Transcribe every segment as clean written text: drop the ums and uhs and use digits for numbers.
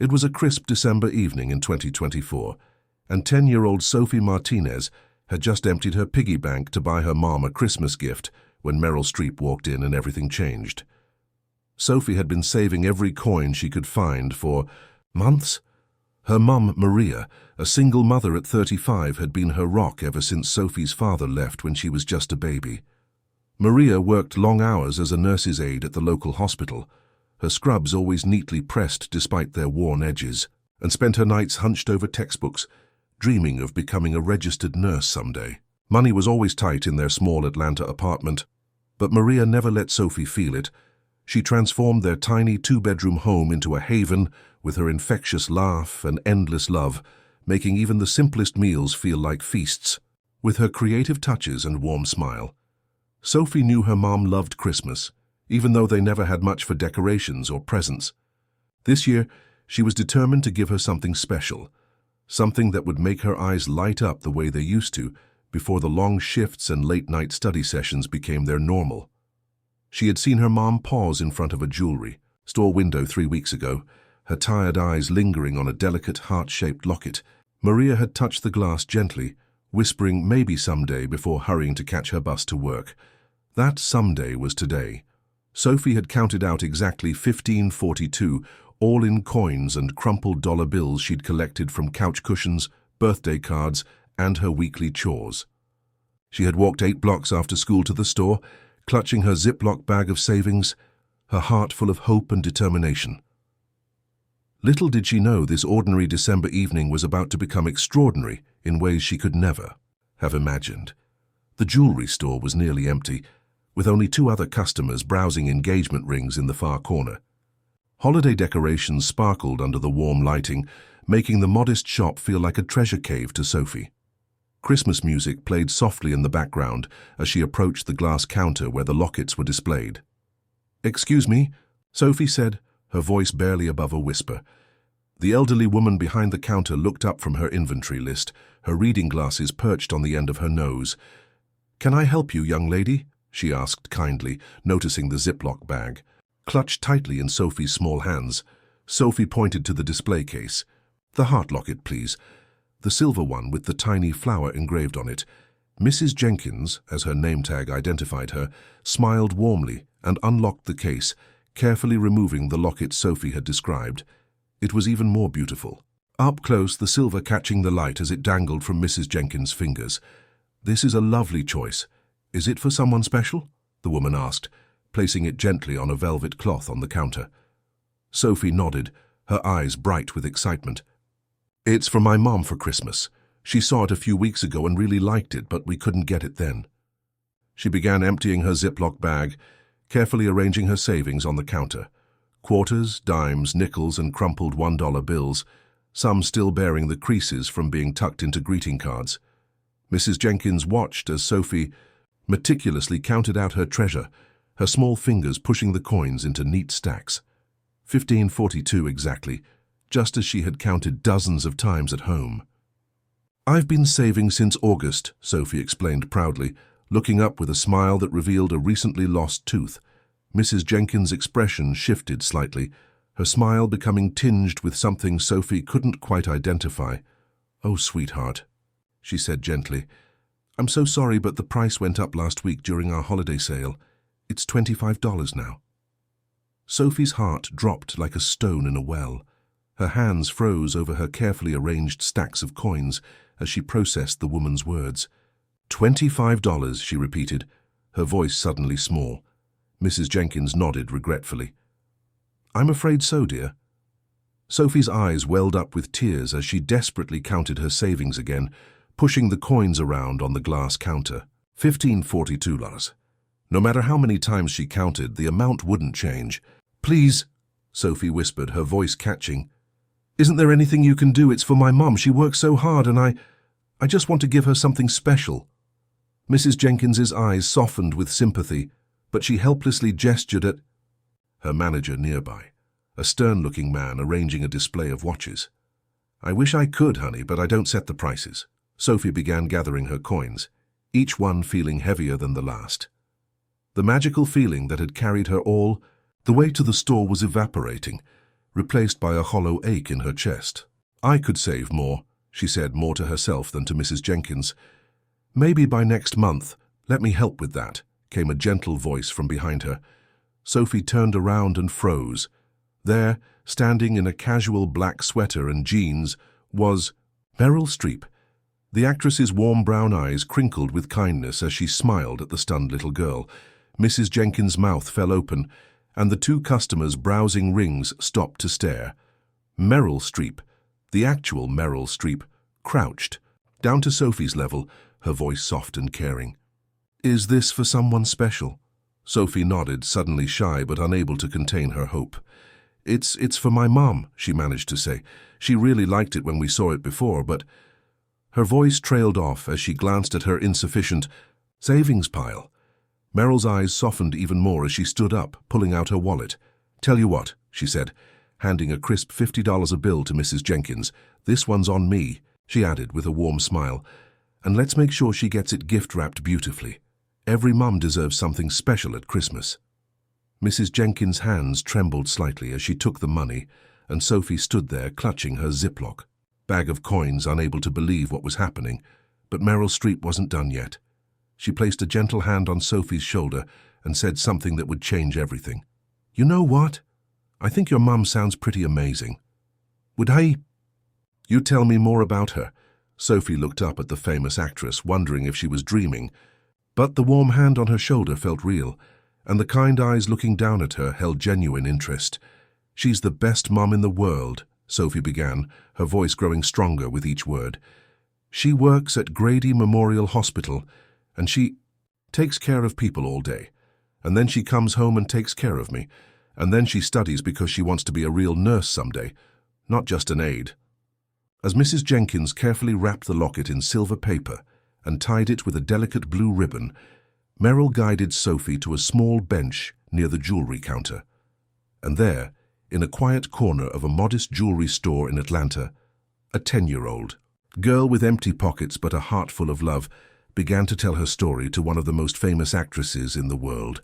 It was a crisp December evening in 2024, and 10-year-old Sophie Martinez had just emptied her piggy bank to buy her mom a Christmas gift when Meryl Streep walked in and everything changed. Sophie had been saving every coin she could find for months. Her mum, Maria, a single mother at 35, had been her rock ever since Sophie's father left when she was just a baby. Maria worked long hours as a nurse's aide at the local hospital, her scrubs always neatly pressed despite their worn edges, and spent her nights hunched over textbooks, dreaming of becoming a registered nurse someday. Money was always tight in their small Atlanta apartment, but Maria never let Sophie feel it. She transformed their tiny two-bedroom home into a haven with her infectious laugh and endless love, making even the simplest meals feel like feasts. With her creative touches and warm smile, Sophie knew her mom loved Christmas, even though they never had much for decorations or presents. This year, she was determined to give her something special, something that would make her eyes light up the way they used to before the long shifts and late-night study sessions became their normal. She had seen her mom pause in front of a jewelry store window 3 weeks ago, her tired eyes lingering on a delicate heart-shaped locket. Maria had touched the glass gently, whispering maybe someday before hurrying to catch her bus to work. That someday was today. Sophie had counted out exactly $15.42, all in coins and crumpled dollar bills she'd collected from couch cushions, birthday cards, and her weekly chores. She had walked 8 blocks after school to the store, clutching her Ziploc bag of savings, her heart full of hope and determination. Little did she know this ordinary December evening was about to become extraordinary in ways she could never have imagined. The jewelry store was nearly empty, with only 2 other customers browsing engagement rings in the far corner. Holiday decorations sparkled under the warm lighting, making the modest shop feel like a treasure cave to Sophie. Christmas music played softly in the background as she approached the glass counter where the lockets were displayed. "Excuse me," Sophie said, her voice barely above a whisper. The elderly woman behind the counter looked up from her inventory list, her reading glasses perched on the end of her nose. "Can I help you, young lady?" she asked kindly, noticing the Ziploc bag. Clutched tightly in Sophie's small hands, Sophie pointed to the display case. "The heart locket, please. The silver one with the tiny flower engraved on it." Mrs. Jenkins, as her name tag identified her, smiled warmly and unlocked the case, carefully removing the locket Sophie had described. It was even more beautiful. Up close, the silver catching the light as it dangled from Mrs. Jenkins' fingers. "This is a lovely choice. Is it for someone special?" the woman asked, placing it gently on a velvet cloth on the counter. Sophie nodded, her eyes bright with excitement. "It's for my mom for Christmas. She saw it a few weeks ago and really liked it, but we couldn't get it then." She began emptying her Ziploc bag, carefully arranging her savings on the counter. Quarters, dimes, nickels, and crumpled $1 bills, some still bearing the creases from being tucked into greeting cards. Mrs. Jenkins watched as Sophie meticulously counted out her treasure, her small fingers pushing the coins into neat stacks. $15.42 exactly, just as she had counted dozens of times at home. "I've been saving since August," Sophie explained proudly, looking up with a smile that revealed a recently lost tooth. Mrs. Jenkins' expression shifted slightly, her smile becoming tinged with something Sophie couldn't quite identify. "Oh, sweetheart," she said gently. "I'm so sorry, but the price went up last week during our holiday sale. It's $25 now." Sophie's heart dropped like a stone in a well. Her hands froze over her carefully arranged stacks of coins as she processed the woman's words. $25, she repeated, her voice suddenly small. Mrs. Jenkins nodded regretfully. "I'm afraid so, dear." Sophie's eyes welled up with tears as she desperately counted her savings again, pushing the coins around on the glass counter. $15.42. No matter how many times she counted, the amount wouldn't change. "Please," Sophie whispered, her voice catching. "Isn't there anything you can do? It's for my mom. She works so hard, and I just want to give her something special." Mrs. Jenkins's eyes softened with sympathy, but she helplessly gestured at her manager nearby, a stern-looking man arranging a display of watches. "I wish I could, honey, but I don't set the prices." Sophie began gathering her coins, each one feeling heavier than the last. The magical feeling that had carried her all the way to the store was evaporating. replaced by a hollow ache in her chest. "I could save more," she said, more to herself than to Mrs. Jenkins. "Maybe by next month. Let me help with that," came a gentle voice from behind her. Sophie turned around and froze. There, standing in a casual black sweater and jeans, was Meryl Streep. The actress's warm brown eyes crinkled with kindness as she smiled at the stunned little girl. Mrs. Jenkins' mouth fell open, and the two customers browsing rings stopped to stare. Meryl Streep, the actual Meryl Streep, crouched, down to Sophie's level, her voice soft and caring. "Is this for someone special?" Sophie nodded, suddenly shy but unable to contain her hope. It's for my mom," she managed to say. "She really liked it when we saw it before, but—" Her voice trailed off as she glanced at her insufficient savings pile. Meryl's eyes softened even more as she stood up, pulling out her wallet. "Tell you what," she said, handing a crisp $50 bill to Mrs. Jenkins. "This one's on me," she added with a warm smile. "And let's make sure she gets it gift-wrapped beautifully. Every mum deserves something special at Christmas." Mrs. Jenkins' hands trembled slightly as she took the money, and Sophie stood there clutching her Ziploc bag of coins, unable to believe what was happening. But Meryl Streep wasn't done yet. She placed a gentle hand on Sophie's shoulder and said something that would change everything. "You know what? I think your mum sounds pretty amazing. Would you tell me more about her?" Sophie looked up at the famous actress, wondering if she was dreaming. But the warm hand on her shoulder felt real, and the kind eyes looking down at her held genuine interest. "She's the best mum in the world," Sophie began, her voice growing stronger with each word. "She works at Grady Memorial Hospital, and she takes care of people all day. And then she comes home and takes care of me. And then she studies because she wants to be a real nurse someday, not just an aide." As Mrs. Jenkins carefully wrapped the locket in silver paper and tied it with a delicate blue ribbon, Meryl guided Sophie to a small bench near the jewelry counter. And there, in a quiet corner of a modest jewelry store in Atlanta, a 10-year-old girl with empty pockets but a heart full of love began to tell her story to one of the most famous actresses in the world.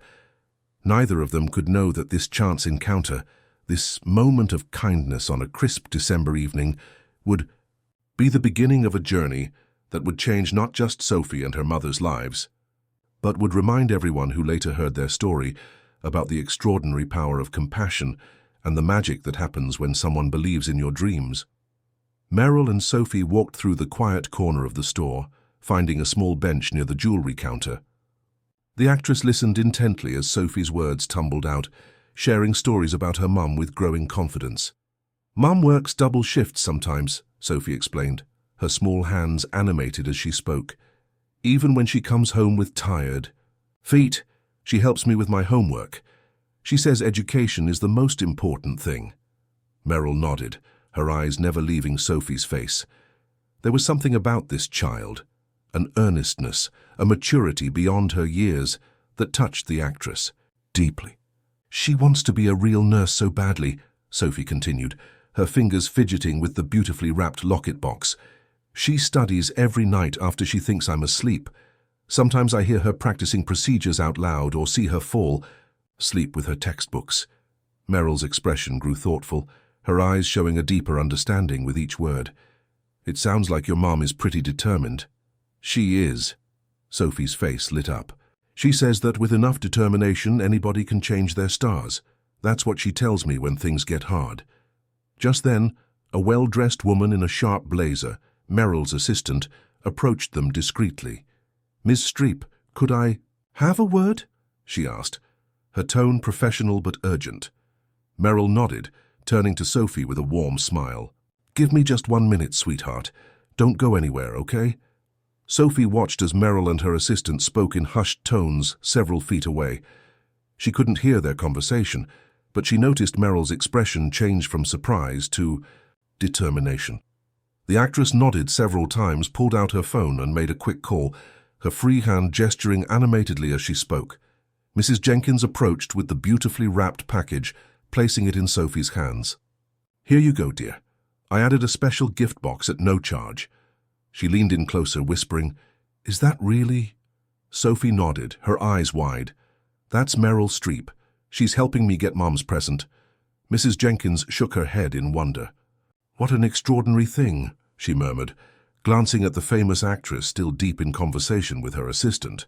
Neither of them could know that this chance encounter, this moment of kindness on a crisp December evening, would be the beginning of a journey that would change not just Sophie and her mother's lives, but would remind everyone who later heard their story about the extraordinary power of compassion and the magic that happens when someone believes in your dreams. Meryl and Sophie walked through the quiet corner of the store, finding a small bench near the jewelry counter. The actress listened intently as Sophie's words tumbled out, sharing stories about her mum with growing confidence. "Mum works double shifts sometimes," Sophie explained, her small hands animated as she spoke. "Even when she comes home with tired feet, she helps me with my homework. She says education is the most important thing." Meryl nodded, her eyes never leaving Sophie's face. There was something about this child, an earnestness, a maturity beyond her years, that touched the actress deeply. "She wants to be a real nurse so badly," Sophie continued, her fingers fidgeting with the beautifully wrapped locket box. "She studies every night after she thinks I'm asleep. Sometimes I hear her practicing procedures out loud or see her fall asleep with her textbooks." Meryl's expression grew thoughtful, her eyes showing a deeper understanding with each word. "It sounds like your mom is pretty determined." "She is." Sophie's face lit up. "She says that with enough determination anybody can change their stars. That's what she tells me when things get hard." Just then, a well-dressed woman in a sharp blazer, Meryl's assistant, approached them discreetly. "Miss Streep, could I have a word?" she asked, her tone professional but urgent. Meryl nodded, turning to Sophie with a warm smile. "Give me just 1 minute, sweetheart. Don't go anywhere, okay?" Sophie watched as Meryl and her assistant spoke in hushed tones several feet away. She couldn't hear their conversation, but she noticed Meryl's expression change from surprise to determination. The actress nodded several times, pulled out her phone and made a quick call, her free hand gesturing animatedly as she spoke. Mrs. Jenkins approached with the beautifully wrapped package, placing it in Sophie's hands. "Here you go, dear. I added a special gift box at no charge." She leaned in closer, whispering, "Is that really?" Sophie nodded, her eyes wide. "That's Meryl Streep. She's helping me get Mom's present." Mrs. Jenkins shook her head in wonder. "What an extraordinary thing," she murmured, glancing at the famous actress still deep in conversation with her assistant.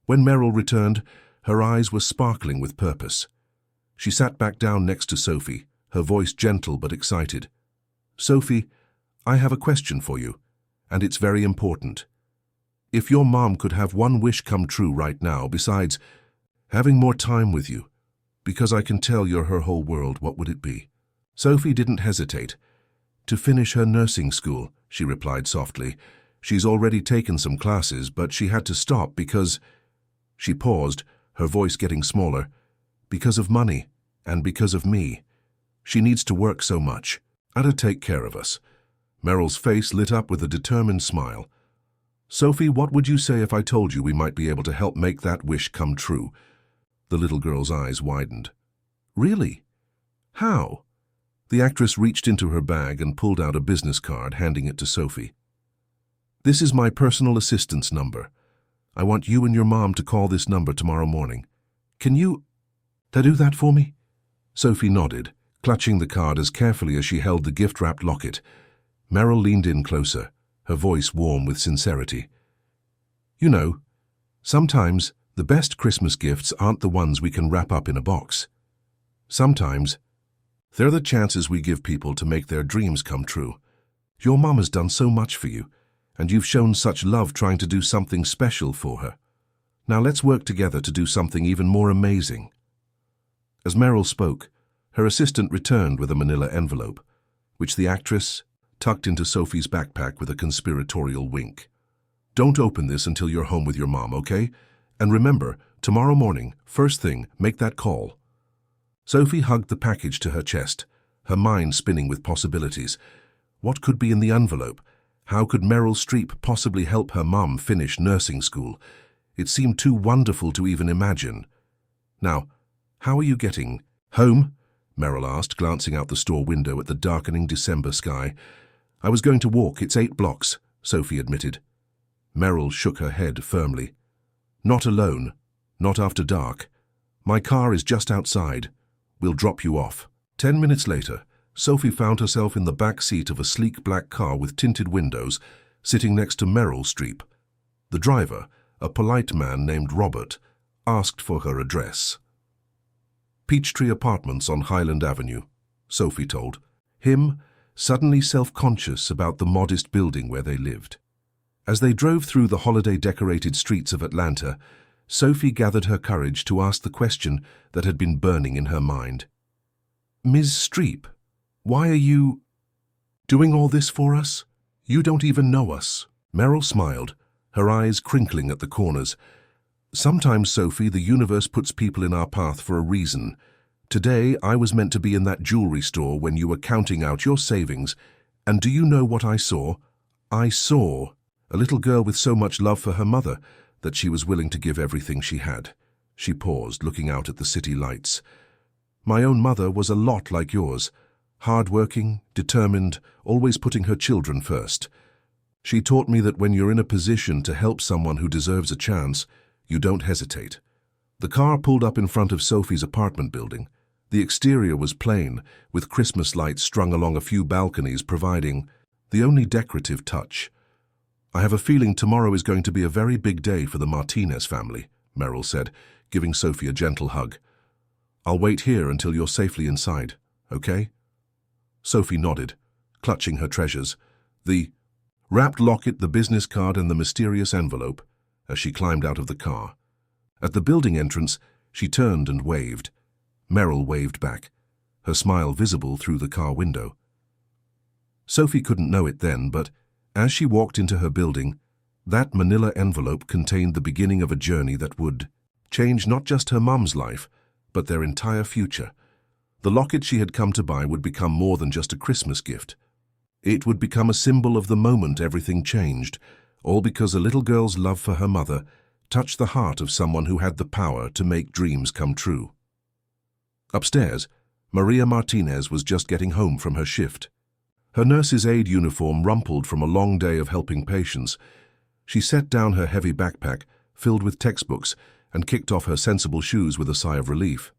When Meryl returned, her eyes were sparkling with purpose. She sat back down next to Sophie, her voice gentle but excited. "Sophie, I have a question for you, and it's very important. If your mom could have one wish come true right now, besides having more time with you, because I can tell you're her whole world, what would it be?" Sophie didn't hesitate. "To finish her nursing school," she replied softly. "She's already taken some classes, but she had to stop because—" She paused, her voice getting smaller. "Because of money, and because of me. She needs to work so much, and to take care of us." Meryl's face lit up with a determined smile. "Sophie, what would you say if I told you we might be able to help make that wish come true?" The little girl's eyes widened. "Really? How?" The actress reached into her bag and pulled out a business card, handing it to Sophie. "This is my personal assistant's number. I want you and your mom to call this number tomorrow morning. Can you do that for me?" Sophie nodded, clutching the card as carefully as she held the gift-wrapped locket. Meryl leaned in closer, her voice warm with sincerity. "You know, sometimes the best Christmas gifts aren't the ones we can wrap up in a box. Sometimes they're the chances we give people to make their dreams come true. Your mom has done so much for you, and you've shown such love trying to do something special for her. Now let's work together to do something even more amazing." As Meryl spoke, her assistant returned with a manila envelope, which the actress tucked into Sophie's backpack with a conspiratorial wink. "Don't open this until you're home with your mom, okay? And remember, tomorrow morning, first thing, make that call." Sophie hugged the package to her chest, her mind spinning with possibilities. What could be in the envelope? How could Meryl Streep possibly help her mom finish nursing school? It seemed too wonderful to even imagine. "Now, how are you getting home?" Meryl asked, glancing out the store window at the darkening December sky. "I was going to walk. It's 8 blocks, Sophie admitted. Meryl shook her head firmly. "Not alone. Not after dark. My car is just outside. We'll drop you off." 10 minutes later, Sophie found herself in the back seat of a sleek black car with tinted windows, sitting next to Meryl Streep. The driver, a polite man named Robert, asked for her address. "Peachtree Apartments on Highland Avenue," Sophie told him, suddenly self-conscious about the modest building where they lived. As they drove through the holiday-decorated streets of Atlanta, Sophie gathered her courage to ask the question that had been burning in her mind. "Ms. Streep, why are you doing all this for us? You don't even know us." Meryl smiled, her eyes crinkling at the corners. "Sometimes, Sophie, the universe puts people in our path for a reason. Today, I was meant to be in that jewelry store when you were counting out your savings, and do you know what I saw? I saw a little girl with so much love for her mother that she was willing to give everything she had." She paused, looking out at the city lights. "My own mother was a lot like yours, hard-working, determined, always putting her children first. She taught me that when you're in a position to help someone who deserves a chance, you don't hesitate." The car pulled up in front of Sophie's apartment building. The exterior was plain, with Christmas lights strung along a few balconies providing the only decorative touch. "I have a feeling tomorrow is going to be a very big day for the Martinez family," Meryl said, giving Sophie a gentle hug. "I'll wait here until you're safely inside, okay?" Sophie nodded, clutching her treasures, the wrapped locket, the business card, and the mysterious envelope, as she climbed out of the car. At the building entrance, she turned and waved. Meryl waved back, her smile visible through the car window. Sophie couldn't know it then, but as she walked into her building, that manila envelope contained the beginning of a journey that would change not just her mum's life, but their entire future. The locket she had come to buy would become more than just a Christmas gift. It would become a symbol of the moment everything changed, all because a little girl's love for her mother touched the heart of someone who had the power to make dreams come true. Upstairs, Maria Martinez was just getting home from her shift. Her nurse's aide uniform rumpled from a long day of helping patients. She set down her heavy backpack, filled with textbooks, and kicked off her sensible shoes with a sigh of relief.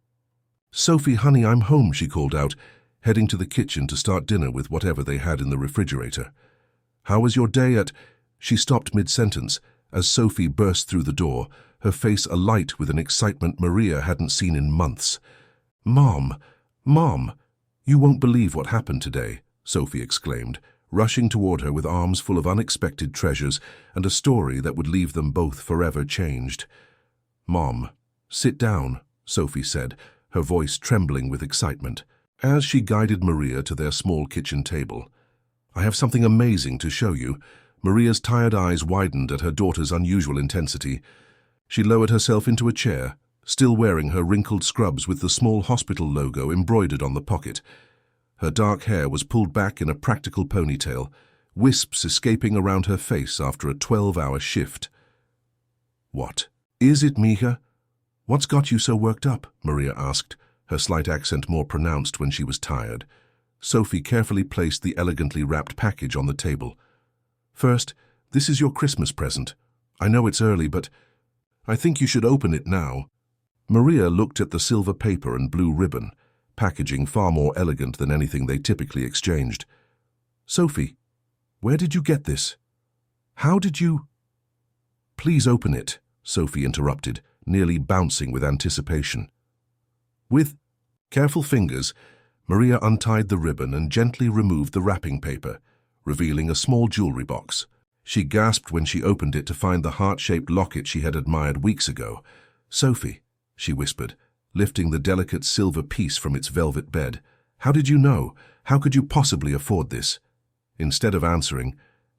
"Sophie, honey, I'm home," she called out, heading to the kitchen to start dinner with whatever they had in the refrigerator. "How was your day at—" She stopped mid-sentence as Sophie burst through the door, her face alight with an excitement Maria hadn't seen in months. "Mom, Mom, you won't believe what happened today," Sophie exclaimed, rushing toward her with arms full of unexpected treasures and a story that would leave them both forever changed. "Mom, sit down," Sophie said, her voice trembling with excitement, as she guided Maria to their small kitchen table. "I have something amazing to show you." Maria's tired eyes widened at her daughter's unusual intensity. She lowered herself into a chair, still wearing her wrinkled scrubs with the small hospital logo embroidered on the pocket. Her dark hair was pulled back in a practical ponytail, wisps escaping around her face after a 12-hour shift. "What is it, Mija? What's got you so worked up?" Maria asked, her slight accent more pronounced when she was tired. Sophie carefully placed the elegantly wrapped package on the table. "First, this is your Christmas present. I know it's early, but I think you should open it now." Maria looked at the silver paper and blue ribbon, packaging far more elegant than anything they typically exchanged. "Sophie, where did you get this? How did you—" "Please open it," Sophie interrupted, nearly bouncing with anticipation. With careful fingers, Maria untied the ribbon and gently removed the wrapping paper, revealing a small jewelry box. She gasped when she opened it to find the heart-shaped locket she had admired weeks ago. "Sophie," she whispered, lifting the delicate silver piece from its velvet bed. "How did you know? How could you possibly afford this?" Instead of answering,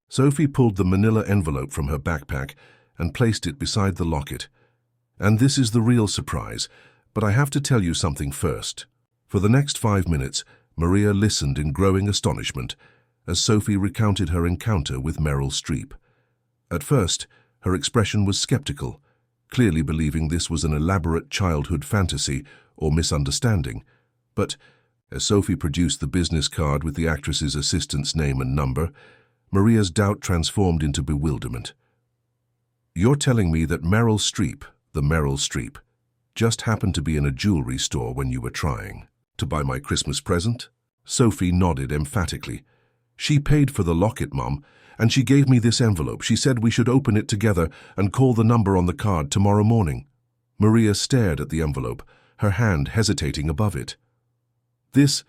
Sophie pulled the manila envelope from her backpack and placed it beside the locket. "And this is the real surprise, but I have to tell you something first." For the next 5 minutes, Maria listened in growing astonishment as Sophie recounted her encounter with Meryl Streep. At first, her expression was skeptical, clearly believing this was an elaborate childhood fantasy or misunderstanding. But as Sophie produced the business card with the actress's assistant's name and number, Maria's doubt transformed into bewilderment. "You're telling me that Meryl Streep, the Meryl Streep, just happened to be in a jewelry store when you were trying to buy my Christmas present?" Sophie nodded emphatically. "She paid for the locket, Mom, and she gave me this envelope. She said we should open it together and call the number on the card tomorrow morning." Maria stared at the envelope, her hand hesitating above it. It's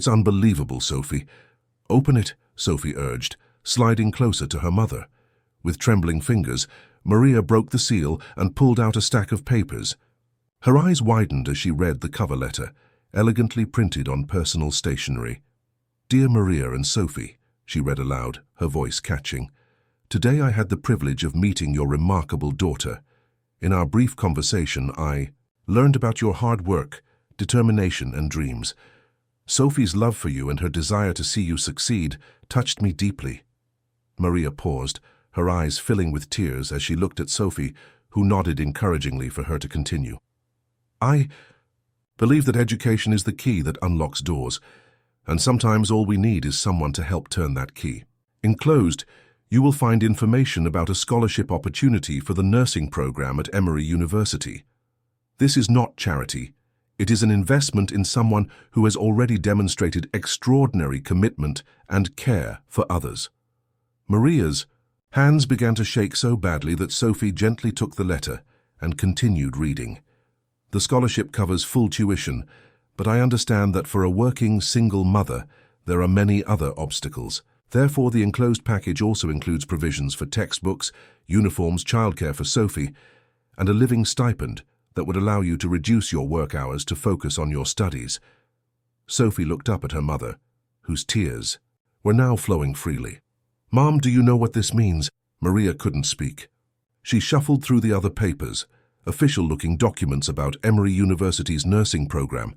unbelievable, Sophie." "Open it," Sophie urged, sliding closer to her mother. With trembling fingers, Maria broke the seal and pulled out a stack of papers. Her eyes widened as she read the cover letter, elegantly printed on personal stationery. "Dear Maria and Sophie," she read aloud, her voice catching. "Today I had the privilege of meeting your remarkable daughter. In our brief conversation, I learned about your hard work, determination, and dreams. Sophie's love for you and her desire to see you succeed touched me deeply." Maria paused, her eyes filling with tears as she looked at Sophie, who nodded encouragingly for her to continue. "I believe that education is the key that unlocks doors, and sometimes all we need is someone to help turn that key. Enclosed, you will find information about a scholarship opportunity for the nursing program at Emory University. This is not charity. It is an investment in someone who has already demonstrated extraordinary commitment and care for others." Maria's hands began to shake so badly that Sophie gently took the letter and continued reading. "The scholarship covers full tuition, but I understand that for a working single mother, there are many other obstacles. Therefore, the enclosed package also includes provisions for textbooks, uniforms, childcare for Sophie, and a living stipend that would allow you to reduce your work hours to focus on your studies." Sophie looked up at her mother, whose tears were now flowing freely. "Mom, do you know what this means?" Maria couldn't speak. She shuffled through the other papers, official-looking documents about Emory University's nursing program,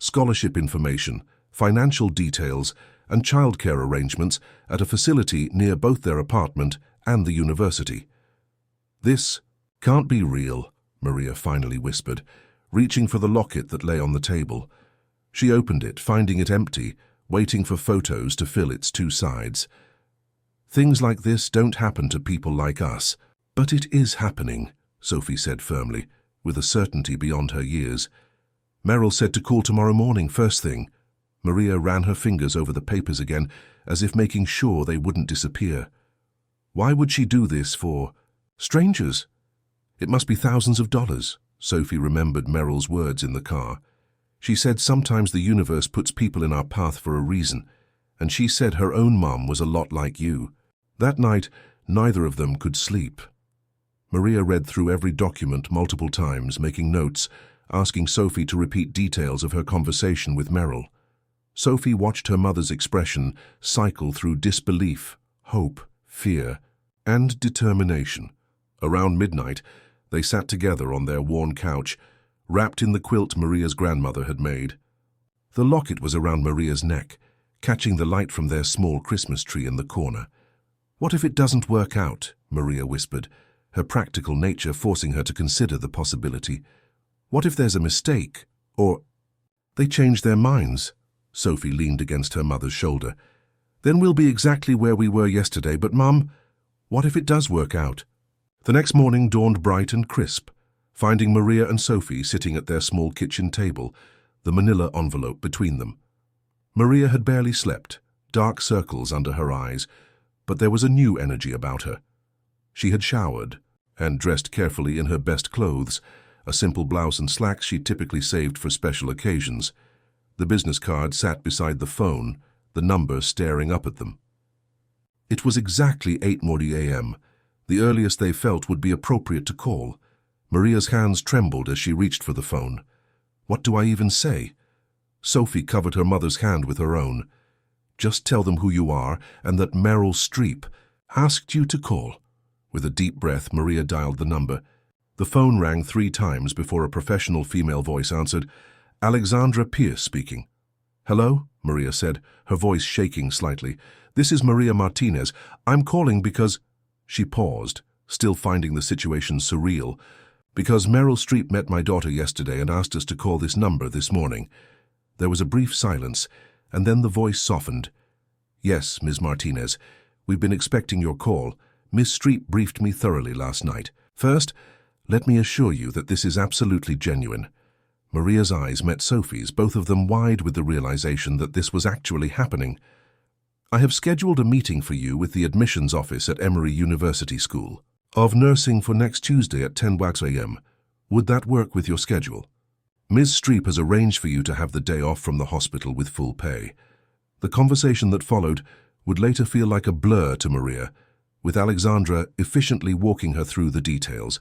scholarship information, financial details, and childcare arrangements at a facility near both their apartment and the university. "This can't be real," Maria finally whispered, reaching for the locket that lay on the table. She opened it, finding it empty, waiting for photos to fill its two sides. "Things like this don't happen to people like us." "But it is happening," Sophie said firmly, with a certainty beyond her years. Meryl said to call tomorrow morning, first thing. Maria ran her fingers over the papers again, as if making sure they wouldn't disappear. Why would she do this for strangers? It must be thousands of dollars. Sophie remembered Meryl's words in the car. She said sometimes the universe puts people in our path for a reason, and she said her own mom was a lot like you. That night, neither of them could sleep. Maria read through every document multiple times, making notes, asking Sophie to repeat details of her conversation with Meryl. Sophie watched her mother's expression cycle through disbelief, hope, fear, and determination. Around midnight, they sat together on their worn couch, wrapped in the quilt Maria's grandmother had made. The locket was around Maria's neck, catching the light from their small Christmas tree in the corner. "What if it doesn't work out?" Maria whispered, her practical nature forcing her to consider the possibility. "What if there's a mistake? Or they change their minds?" Sophie leaned against her mother's shoulder. "Then we'll be exactly where we were yesterday, but Mum, what if it does work out?" The next morning dawned bright and crisp, finding Maria and Sophie sitting at their small kitchen table, the manila envelope between them. Maria had barely slept, dark circles under her eyes, but there was a new energy about her. She had showered and dressed carefully in her best clothes, a simple blouse and slacks she typically saved for special occasions. The business card sat beside the phone, the number staring up at them. It was exactly 8:40 a.m., the earliest they felt would be appropriate to call. Maria's hands trembled as she reached for the phone. What do I even say? Sophie covered her mother's hand with her own. "Just tell them who you are and that Meryl Streep asked you to call." With a deep breath, Maria dialed the number. The phone rang 3 times before a professional female voice answered. "Alexandra Pierce speaking." "Hello?" Maria said, her voice shaking slightly. "This is Maria Martinez. I'm calling because—" She paused, still finding the situation surreal. "Because Meryl Streep met my daughter yesterday and asked us to call this number this morning." There was a brief silence, and then the voice softened. "Yes, Ms. Martinez, we've been expecting your call. Miss Streep briefed me thoroughly last night. First, let me assure you that this is absolutely genuine." Maria's eyes met Sophie's, both of them wide with the realization that this was actually happening. "I have scheduled a meeting for you with the admissions office at Emory University School of Nursing for next Tuesday at 10 a.m. Would that work with your schedule? Ms. Streep has arranged for you to have the day off from the hospital with full pay." The conversation that followed would later feel like a blur to Maria, with Alexandra efficiently walking her through the details,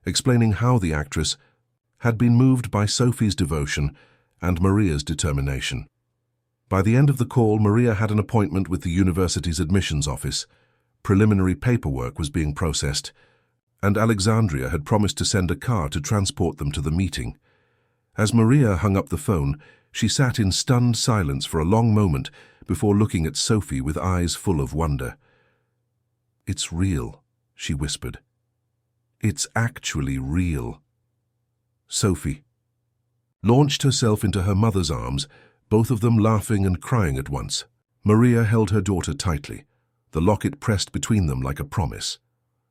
explaining how the actress had been moved by Sophie's devotion and Maria's determination. By the end of the call, Maria had an appointment with the university's admissions office. Preliminary paperwork was being processed, and Alexandria had promised to send a car to transport them to the meeting. As Maria hung up the phone, she sat in stunned silence for a long moment before looking at Sophie with eyes full of wonder. "It's real," she whispered. "It's actually real." Sophie launched herself into her mother's arms, both of them laughing and crying at once. Maria held her daughter tightly, the locket pressed between them like a promise.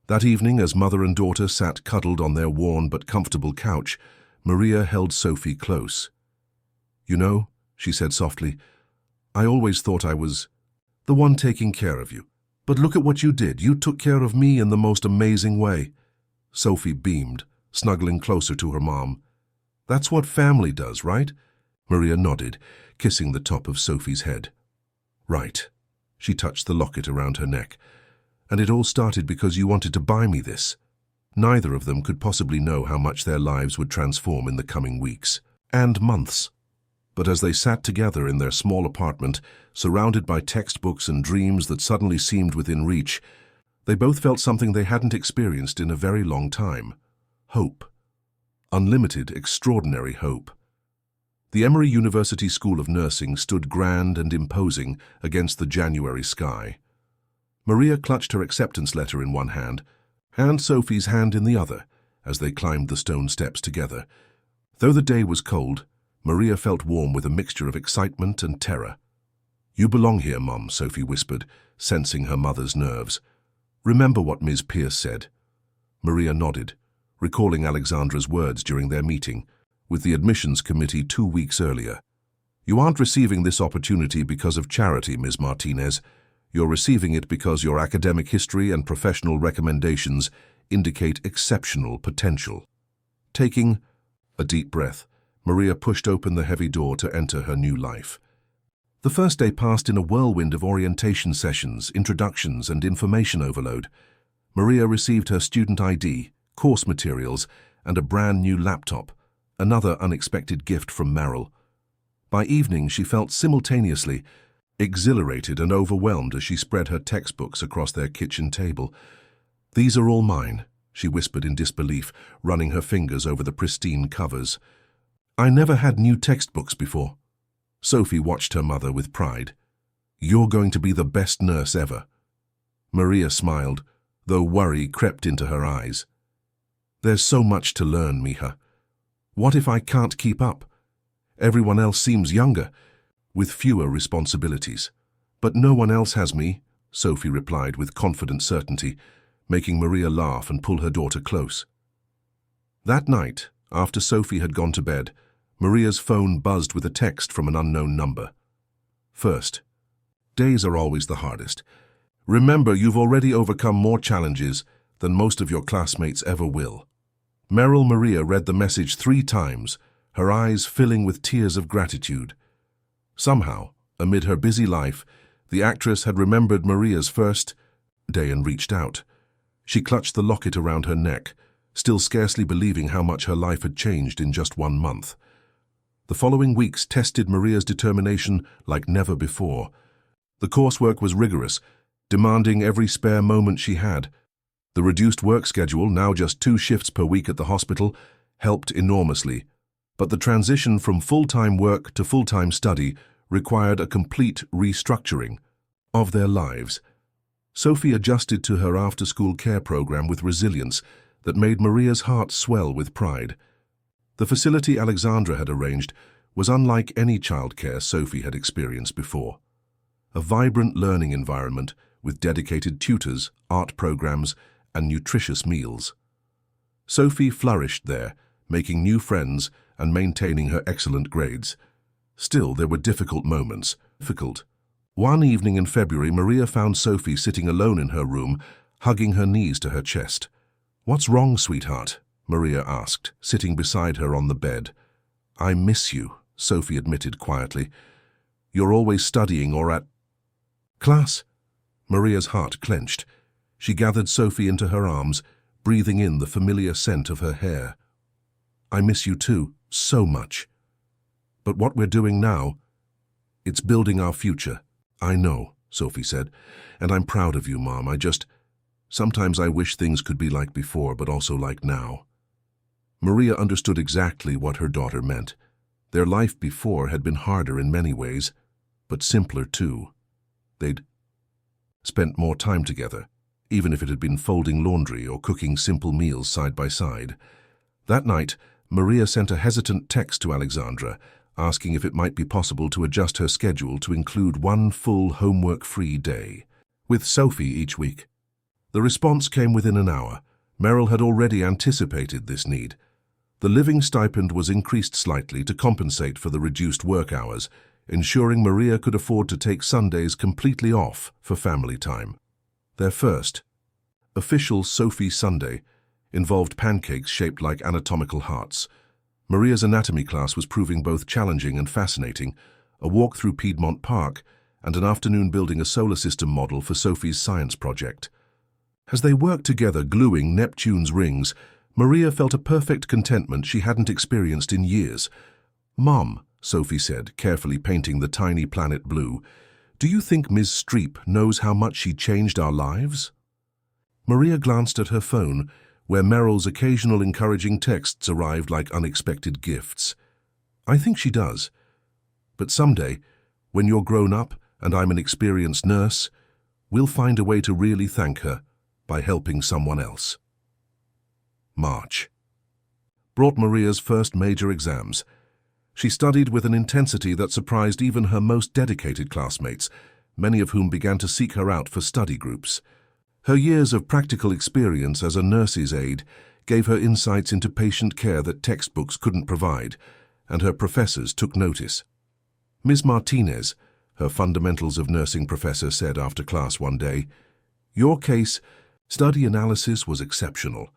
That evening, as mother and daughter sat cuddled on their worn but comfortable couch, Maria held Sophie close. "You know," she said softly, "I always thought I was the one taking care of you. But look at what you did. You took care of me in the most amazing way." Sophie beamed, snuggling closer to her mom. "That's what family does, right?" Maria nodded, kissing the top of Sophie's head. "Right." She touched the locket around her neck. "And it all started because you wanted to buy me this." Neither of them could possibly know how much their lives would transform in the coming weeks and months. But as they sat together in their small apartment, surrounded by textbooks and dreams that suddenly seemed within reach, they both felt something they hadn't experienced in a very long time. Hope. Unlimited, extraordinary hope. The Emory University School of Nursing stood grand and imposing against the January sky. Maria clutched her acceptance letter in one hand, and Sophie's hand in the other, as they climbed the stone steps together. Though the day was cold, Maria felt warm with a mixture of excitement and terror. "You belong here, Mom," Sophie whispered, sensing her mother's nerves. "Remember what Ms. Pierce said." Maria nodded, recalling Alexandra's words during their meeting. with the admissions committee 2 weeks earlier. "You aren't receiving this opportunity because of charity, Ms. Martinez. You're receiving it because your academic history and professional recommendations indicate exceptional potential." Taking a deep breath, Maria pushed open the heavy door to enter her new life. The first day passed in a whirlwind of orientation sessions, introductions, and information overload. Maria received her student ID, course materials, and a brand new laptop, another unexpected gift from Meryl. By evening, she felt simultaneously exhilarated and overwhelmed as she spread her textbooks across their kitchen table. "These are all mine," she whispered in disbelief, running her fingers over the pristine covers. "I never had new textbooks before." Sophie watched her mother with pride. "You're going to be the best nurse ever." Maria smiled, though worry crept into her eyes. "There's so much to learn, Mija. What if I can't keep up? Everyone else seems younger, with fewer responsibilities." "But no one else has me," Sophie replied with confident certainty, making Maria laugh and pull her daughter close. That night, after Sophie had gone to bed, Maria's phone buzzed with a text from an unknown number. "First, days are always the hardest. Remember, you've already overcome more challenges than most of your classmates ever will." Meryl Maria read the message 3 times, her eyes filling with tears of gratitude. Somehow, amid her busy life, the actress had remembered Maria's first day and reached out. She clutched the locket around her neck, still scarcely believing how much her life had changed in just 1 month. The following weeks tested Maria's determination like never before. The coursework was rigorous, demanding every spare moment she had. The reduced work schedule, now just 2 shifts per week at the hospital, helped enormously. But the transition from full-time work to full-time study required a complete restructuring of their lives. Sophie adjusted to her after-school care program with resilience that made Maria's heart swell with pride. The facility Alexandra had arranged was unlike any childcare Sophie had experienced before. A vibrant learning environment with dedicated tutors, art programs, and nutritious meals. Sophie flourished there, making new friends and maintaining her excellent grades. Still, there were difficult moments. One evening in February, Maria found Sophie sitting alone in her room, hugging her knees to her chest. "What's wrong, sweetheart?" Maria asked, sitting beside her on the bed. "I miss you," Sophie admitted quietly. "You're always studying or at class?" Maria's heart clenched. She gathered Sophie into her arms, breathing in the familiar scent of her hair. "I miss you too, so much. But what we're doing now, it's building our future." "I know," Sophie said, "and I'm proud of you, Mom. Sometimes I wish things could be like before, but also like now." Maria understood exactly what her daughter meant. Their life before had been harder in many ways, but simpler too. They'd spent more time together, even if it had been folding laundry or cooking simple meals side by side. That night, Maria sent a hesitant text to Alexandra, asking if it might be possible to adjust her schedule to include 1 full homework-free day, with Sophie each week. The response came within an hour. Meryl had already anticipated this need. The living stipend was increased slightly to compensate for the reduced work hours, ensuring Maria could afford to take Sundays completely off for family time. Their first official Sophie Sunday involved pancakes shaped like anatomical hearts. Maria's anatomy class was proving both challenging and fascinating, a walk through Piedmont Park and an afternoon building a solar system model for Sophie's science project. As they worked together gluing Neptune's rings, Maria felt a perfect contentment she hadn't experienced in years. "Mom," Sophie said, carefully painting the tiny planet blue, "do you think Ms. Streep knows how much she changed our lives?" Maria glanced at her phone, where Meryl's occasional encouraging texts arrived like unexpected gifts. "I think she does. But someday, when you're grown up and I'm an experienced nurse, we'll find a way to really thank her by helping someone else." March brought Maria's first major exams. She studied with an intensity that surprised even her most dedicated classmates, many of whom began to seek her out for study groups. Her years of practical experience as a nurse's aide gave her insights into patient care that textbooks couldn't provide, and her professors took notice. Ms. Martinez, her Fundamentals of Nursing professor, said after class one day, "Your case study analysis was exceptional.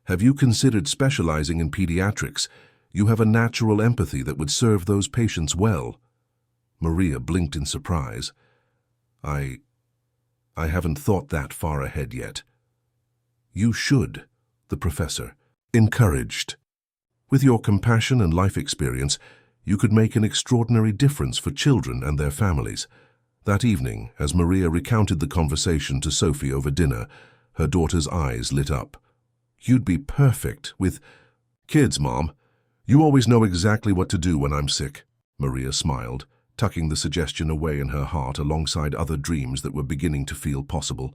Have you considered specializing in pediatrics? You have a natural empathy that would serve those patients well." Maria blinked in surprise. I haven't thought that far ahead yet." "You should," the professor encouraged. "With your compassion and life experience, you could make an extraordinary difference for children and their families." That evening, as Maria recounted the conversation to Sophie over dinner, her daughter's eyes lit up. "You'd be perfect with kids, Mom. You always know exactly what to do when I'm sick." Maria smiled, tucking the suggestion away in her heart alongside other dreams that were beginning to feel possible.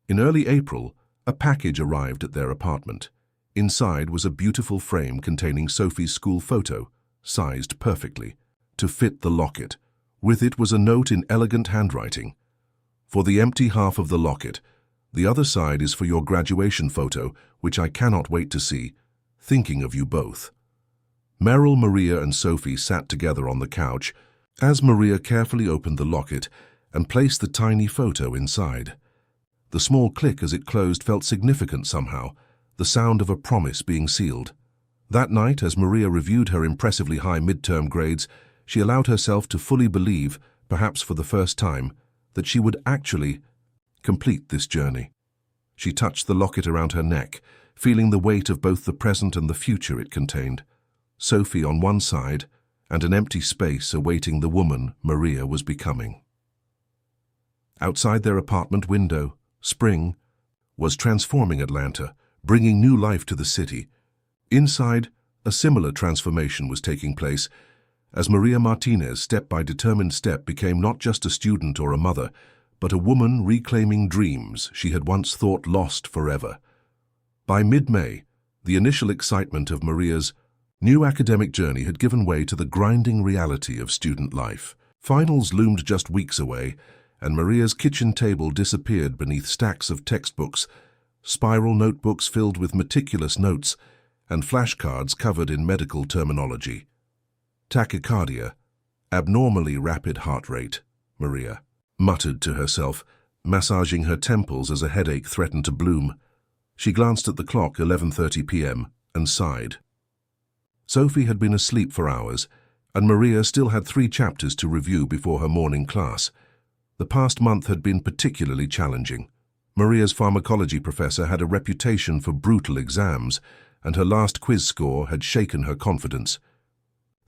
In early April, a package arrived at their apartment. Inside was a beautiful frame containing Sophie's school photo, sized perfectly, to fit the locket. With it was a note in elegant handwriting. "For the empty half of the locket, the other side is for your graduation photo, which I cannot wait to see. Thinking of you both." Meryl, Maria, and Sophie sat together on the couch as Maria carefully opened the locket and placed the tiny photo inside. The small click as it closed felt significant somehow, the sound of a promise being sealed. That night, as Maria reviewed her impressively high midterm grades, she allowed herself to fully believe, perhaps for the first time, that she would actually complete this journey. She touched the locket around her neck, feeling the weight of both the present and the future it contained. Sophie on one side, and an empty space awaiting the woman Maria was becoming. Outside their apartment window, spring was transforming Atlanta, bringing new life to the city. Inside, a similar transformation was taking place, as Maria Martinez, step by determined step, became not just a student or a mother, but a woman reclaiming dreams she had once thought lost forever. By mid-May, the initial excitement of Maria's new academic journey had given way to the grinding reality of student life. Finals loomed just weeks away, and Maria's kitchen table disappeared beneath stacks of textbooks, spiral notebooks filled with meticulous notes, and flashcards covered in medical terminology. "Tachycardia, abnormally rapid heart rate," Maria muttered to herself, massaging her temples as a headache threatened to bloom. She glanced at the clock, 11:30 p.m., and sighed. Sophie had been asleep for hours, and Maria still had 3 chapters to review before her morning class. The past month had been particularly challenging. Maria's pharmacology professor had a reputation for brutal exams, and her last quiz score had shaken her confidence.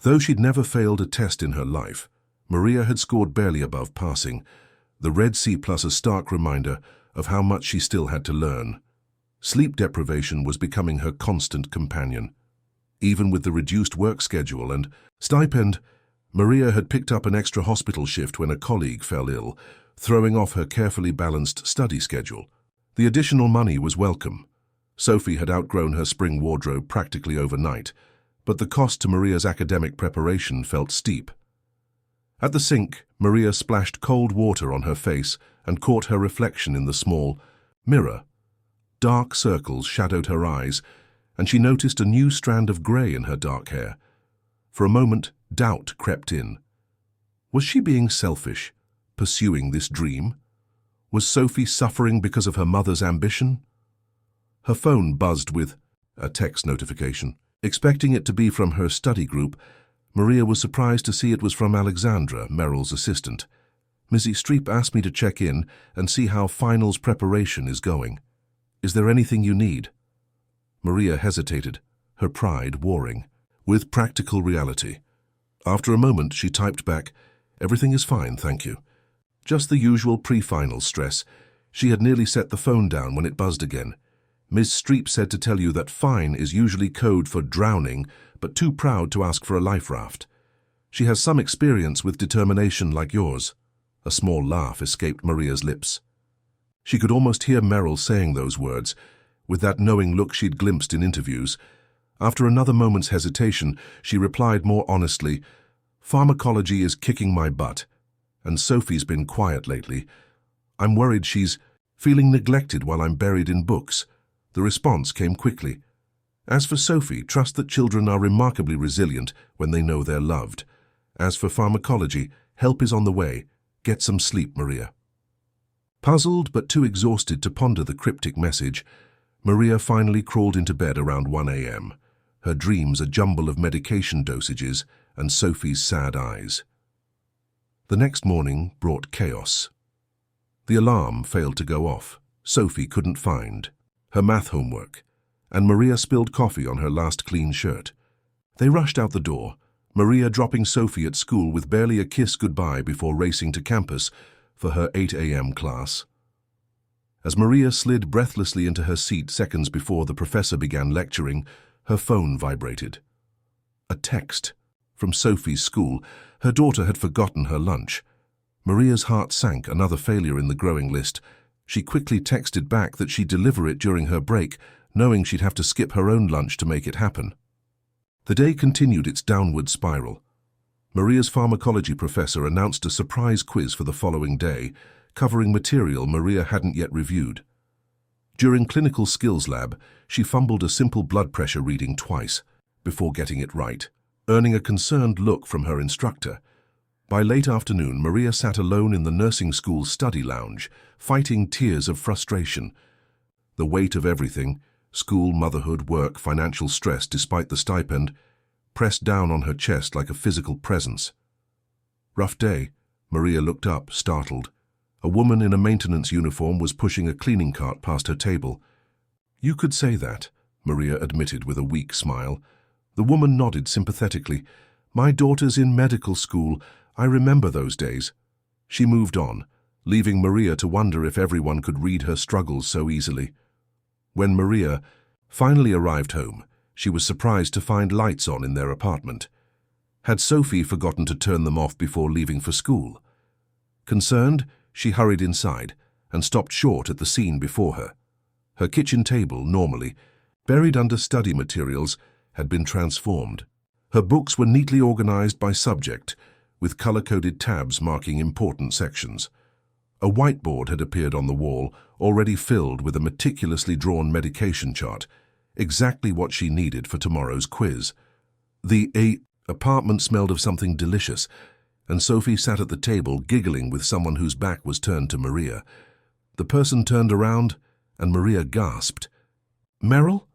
Though she'd never failed a test in her life, Maria had scored barely above passing, the red C+ a stark reminder of how much she still had to learn. Sleep deprivation was becoming her constant companion. Even with the reduced work schedule and stipend, Maria had picked up an extra hospital shift when a colleague fell ill, throwing off her carefully balanced study schedule. The additional money was welcome. Sophie had outgrown her spring wardrobe practically overnight, but the cost to Maria's academic preparation felt steep. At the sink, Maria splashed cold water on her face and caught her reflection in the small mirror. Dark circles shadowed her eyes, and she noticed a new strand of grey in her dark hair. For a moment, doubt crept in. Was she being selfish, pursuing this dream? Was Sophie suffering because of her mother's ambition? Her phone buzzed with a text notification. Expecting it to be from her study group, Maria was surprised to see it was from Alexandra, Meryl's assistant. "Mrs. Streep asked me to check in and see how finals preparation is going. Is there anything you need?" Maria hesitated, her pride warring with practical reality. After a moment, she typed back, "Everything is fine, thank you." Just the usual pre-final stress. She had nearly set the phone down when it buzzed again. "Ms. Streep said to tell you that fine is usually code for drowning, but too proud to ask for a life raft. She has some experience with determination like yours." A small laugh escaped Maria's lips. She could almost hear Meryl saying those words, with that knowing look she'd glimpsed in interviews. After another moment's hesitation, she replied more honestly, "Pharmacology is kicking my butt, and Sophie's been quiet lately. I'm worried she's feeling neglected while I'm buried in books." The response came quickly. As for Sophie, trust that children are remarkably resilient when they know they're loved. As for pharmacology, help is on the way. Get some sleep, Maria. Puzzled but too exhausted to ponder the cryptic message, Maria finally crawled into bed around 1 a.m., her dreams a jumble of medication dosages and Sophie's sad eyes. The next morning brought chaos. The alarm failed to go off. Sophie couldn't find her math homework, and Maria spilled coffee on her last clean shirt. They rushed out the door, Maria dropping Sophie at school with barely a kiss goodbye before racing to campus for her 8 a.m. class. As Maria slid breathlessly into her seat seconds before the professor began lecturing, her phone vibrated. A text from Sophie's school. Her daughter had forgotten her lunch. Maria's heart sank, another failure in the growing list. She quickly texted back that she'd deliver it during her break, knowing she'd have to skip her own lunch to make it happen. The day continued its downward spiral. Maria's pharmacology professor announced a surprise quiz for the following day, covering material Maria hadn't yet reviewed. During clinical skills lab, she fumbled a simple blood pressure reading twice before getting it right, earning a concerned look from her instructor. By late afternoon, Maria sat alone in the nursing school's study lounge, fighting tears of frustration. The weight of everything, school, motherhood, work, financial stress despite the stipend, pressed down on her chest like a physical presence. Rough day. Maria looked up, startled. A woman in a maintenance uniform was pushing a cleaning cart past her table. "You could say that," Maria admitted with a weak smile. The woman nodded sympathetically. "My daughter's in medical school. I remember those days." She moved on, leaving Maria to wonder if everyone could read her struggles so easily. When Maria finally arrived home, she was surprised to find lights on in their apartment. Had Sophie forgotten to turn them off before leaving for school? Concerned, she hurried inside and stopped short at the scene before her. Her kitchen table, normally buried under study materials, had been transformed. Her books were neatly organized by subject, with color-coded tabs marking important sections. A whiteboard had appeared on the wall, already filled with a meticulously drawn medication chart, exactly what she needed for tomorrow's quiz. The apartment smelled of something delicious, and Sophie sat at the table giggling with someone whose back was turned to Maria. The person turned around, and Maria gasped. "Meryl?"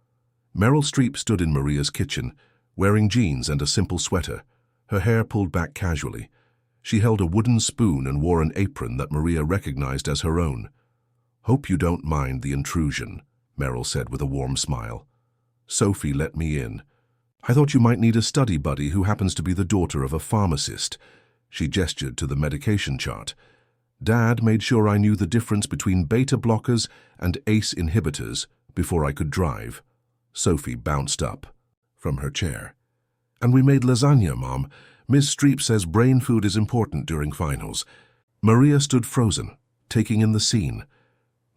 Meryl Streep stood in Maria's kitchen, wearing jeans and a simple sweater, her hair pulled back casually. She held a wooden spoon and wore an apron that Maria recognized as her own. "Hope you don't mind the intrusion," Meryl said with a warm smile. "Sophie let me in. I thought you might need a study buddy who happens to be the daughter of a pharmacist." She gestured to the medication chart. "Dad made sure I knew the difference between beta blockers and ACE inhibitors before I could drive." Sophie bounced up from her chair. "And we made lasagna, Mom. Miss Streep says brain food is important during finals." Maria stood frozen, taking in the scene.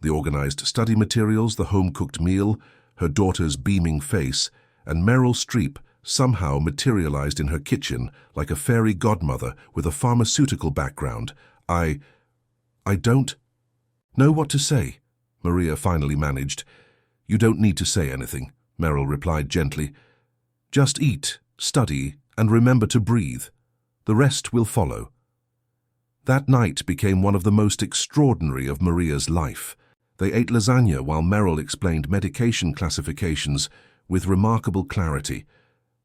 The organized study materials, the home-cooked meal, her daughter's beaming face, and Meryl Streep somehow materialized in her kitchen like a fairy godmother with a pharmaceutical background. I don't know what to say," Maria finally managed. "You don't need to say anything," Meryl replied gently. "Just eat, study, and remember to breathe. The rest will follow." That night became one of the most extraordinary of Maria's life. They ate lasagna while Meryl explained medication classifications with remarkable clarity,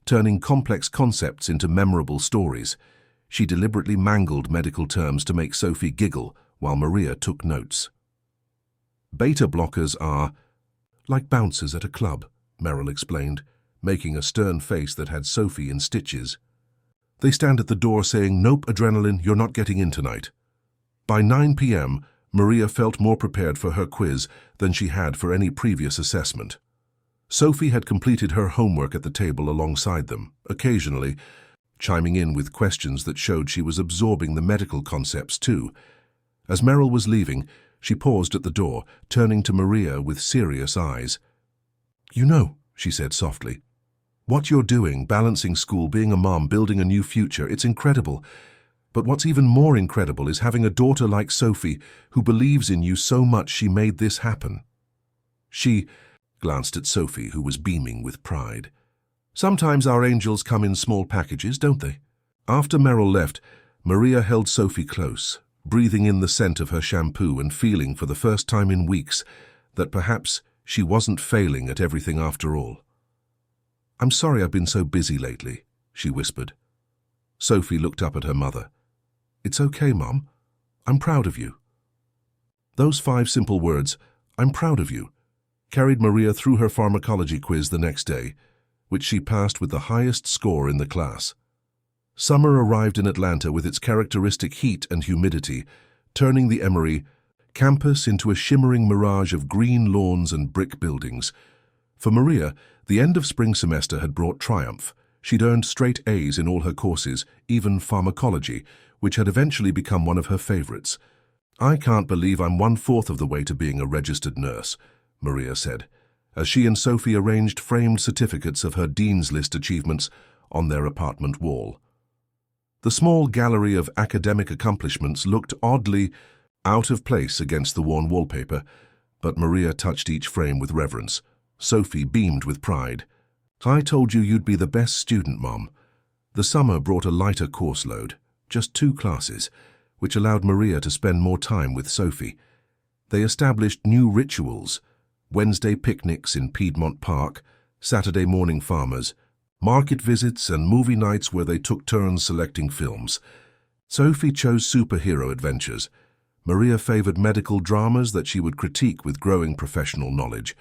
turning complex concepts into memorable stories. She deliberately mangled medical terms to make Sophie giggle while Maria took notes. "Beta blockers are like bouncers at a club," Meryl explained, making a stern face that had Sophie in stitches. "They stand at the door saying, 'Nope, adrenaline, you're not getting in tonight.'" By 9 p.m., Maria felt more prepared for her quiz than she had for any previous assessment. Sophie had completed her homework at the table alongside them, occasionally chiming in with questions that showed she was absorbing the medical concepts too. As Meryl was leaving, she paused at the door, turning to Maria with serious eyes. "You know," she said softly, "what you're doing, balancing school, being a mom, building a new future, it's incredible. But what's even more incredible is having a daughter like Sophie who believes in you so much she made this happen." She glanced at Sophie, who was beaming with pride. "Sometimes our angels come in small packages, don't they?" After Meryl left, Maria held Sophie close, breathing in the scent of her shampoo and feeling for the first time in weeks that perhaps she wasn't failing at everything after all. "I'm sorry I've been so busy lately," she whispered. Sophie looked up at her mother. "It's okay, Mom. I'm proud of you." Those 5 simple words, "I'm proud of you," carried Maria through her pharmacology quiz the next day, which she passed with the highest score in the class. Summer arrived in Atlanta with its characteristic heat and humidity, turning the Emory campus into a shimmering mirage of green lawns and brick buildings. For Maria, the end of spring semester had brought triumph. She'd earned straight A's in all her courses, even pharmacology, which had eventually become one of her favorites. "I can't believe I'm 1/4 of the way to being a registered nurse," Maria said, as she and Sophie arranged framed certificates of her Dean's List achievements on their apartment wall. The small gallery of academic accomplishments looked oddly out of place against the worn wallpaper, but Maria touched each frame with reverence. Sophie beamed with pride. "I told you you'd be the best student, Mom." The summer brought a lighter course load, just 2 classes, which allowed Maria to spend more time with Sophie. They established new rituals: Wednesday picnics in Piedmont Park, Saturday morning farmers, market visits, and movie nights where they took turns selecting films. Sophie chose superhero adventures. Maria favored medical dramas that she would critique with growing professional knowledge.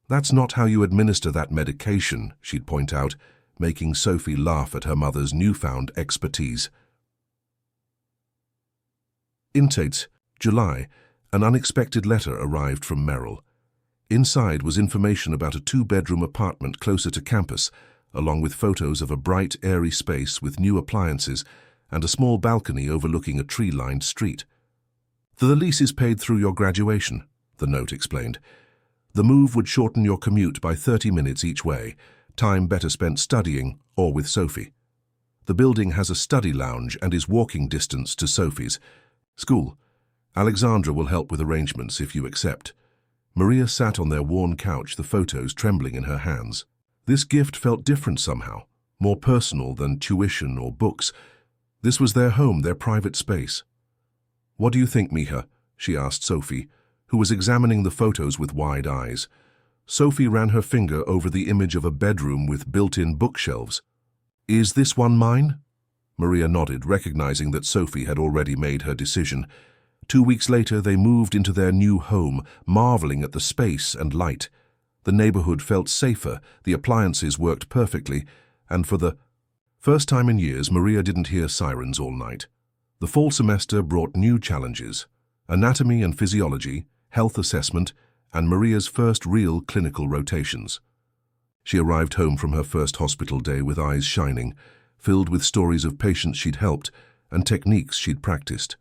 "That's not how you administer that medication," she'd point out, making Sophie laugh at her mother's newfound expertise. Intake, July. An unexpected letter arrived from Meryl. Inside was information about a 2-bedroom apartment closer to campus, along with photos of a bright, airy space with new appliances and a small balcony overlooking a tree-lined street. "The lease is paid through your graduation," the note explained. "The move would shorten your commute by 30 minutes each way, time better spent studying or with Sophie. The building has a study lounge and is walking distance to Sophie's school. Alexandra will help with arrangements if you accept." Maria sat on their worn couch, the photos trembling in her hands. This gift felt different somehow, more personal than tuition or books. This was their home, their private space. "What do you think, Mija?" she asked Sophie, who was examining the photos with wide eyes. Sophie ran her finger over the image of a bedroom with built-in bookshelves. "Is this one mine?" Maria nodded, recognizing that Sophie had already made her decision. 2 weeks later, they moved into their new home, marveling at the space and light. The neighborhood felt safer, the appliances worked perfectly, and for the first time in years, Maria didn't hear sirens all night. The fall semester brought new challenges: anatomy and physiology, health assessment, and Maria's first real clinical rotations. She arrived home from her first hospital day with eyes shining, filled with stories of patients she'd helped and techniques she'd practiced.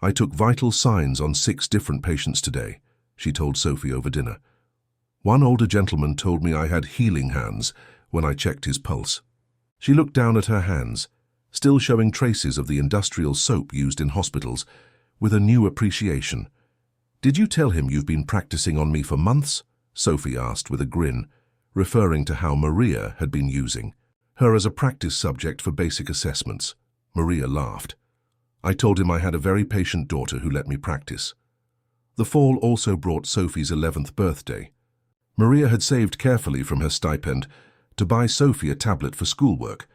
"I took vital signs on 6 different patients today," she told Sophie over dinner. "One older gentleman told me I had healing hands when I checked his pulse." She looked down at her hands, still showing traces of the industrial soap used in hospitals, with a new appreciation. "Did you tell him you've been practicing on me for months?" Sophie asked with a grin, referring to how Maria had been using her as a practice subject for basic assessments. Maria laughed. "I told him I had a very patient daughter who let me practice." The fall also brought Sophie's 11th birthday. Maria had saved carefully from her stipend to buy Sophie a tablet for schoolwork,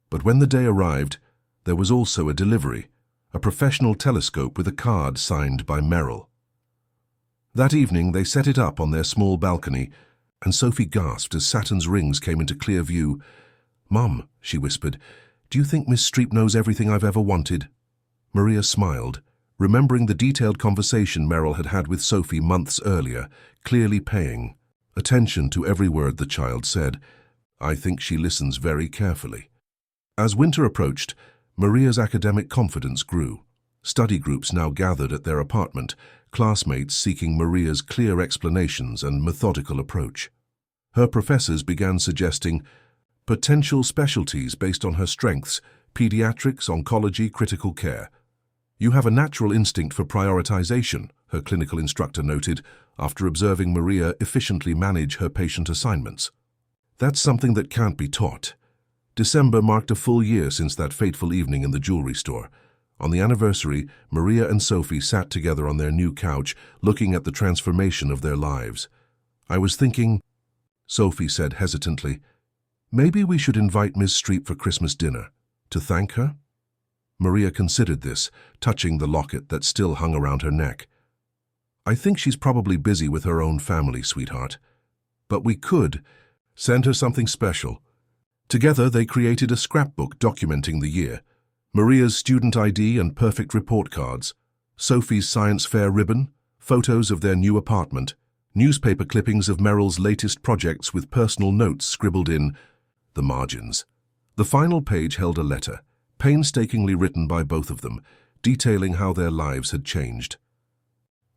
but when the day arrived, there was also a delivery, a professional telescope with a card signed by Meryl. That evening, they set it up on their small balcony, and Sophie gasped as Saturn's rings came into clear view. "Mum," she whispered, "do you think Miss Streep knows everything I've ever wanted?" Maria smiled, remembering the detailed conversation Meryl had had with Sophie months earlier, clearly paying attention to every word the child said. "I think she listens very carefully." As winter approached, Maria's academic confidence grew. Study groups now gathered at their apartment, classmates seeking Maria's clear explanations and methodical approach. Her professors began suggesting potential specialties based on her strengths: pediatrics, oncology, critical care. "You have a natural instinct for prioritization," her clinical instructor noted, after observing Maria efficiently manage her patient assignments. That's something that can't be taught. December marked a full year since that fateful evening in the jewelry store. On the anniversary, Maria and Sophie sat together on their new couch, looking at the transformation of their lives. I was thinking, Sophie said hesitantly, maybe we should invite Miss Streep for Christmas dinner, to thank her? Maria considered this, touching the locket that still hung around her neck. I think she's probably busy with her own family, sweetheart. But we could send her something special. Together, they created a scrapbook documenting the year. Maria's student ID and perfect report cards, Sophie's science fair ribbon, photos of their new apartment, newspaper clippings of Meryl's latest projects with personal notes scribbled in the margins. The final page held a letter, painstakingly written by both of them, detailing how their lives had changed.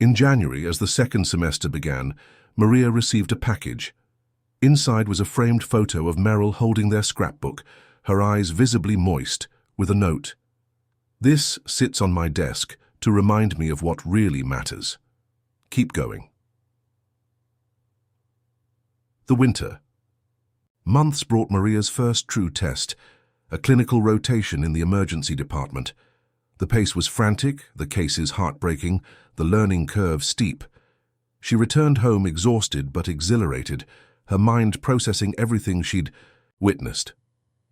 In January, as the second semester began, Maria received a package. Inside was a framed photo of Meryl holding their scrapbook, her eyes visibly moist, with a note. This sits on my desk to remind me of what really matters. Keep going. The winter. Months brought Maria's first true test, a clinical rotation in the emergency department. The pace was frantic, the cases heartbreaking, the learning curve steep. She returned home exhausted but exhilarated, her mind processing everything she'd witnessed.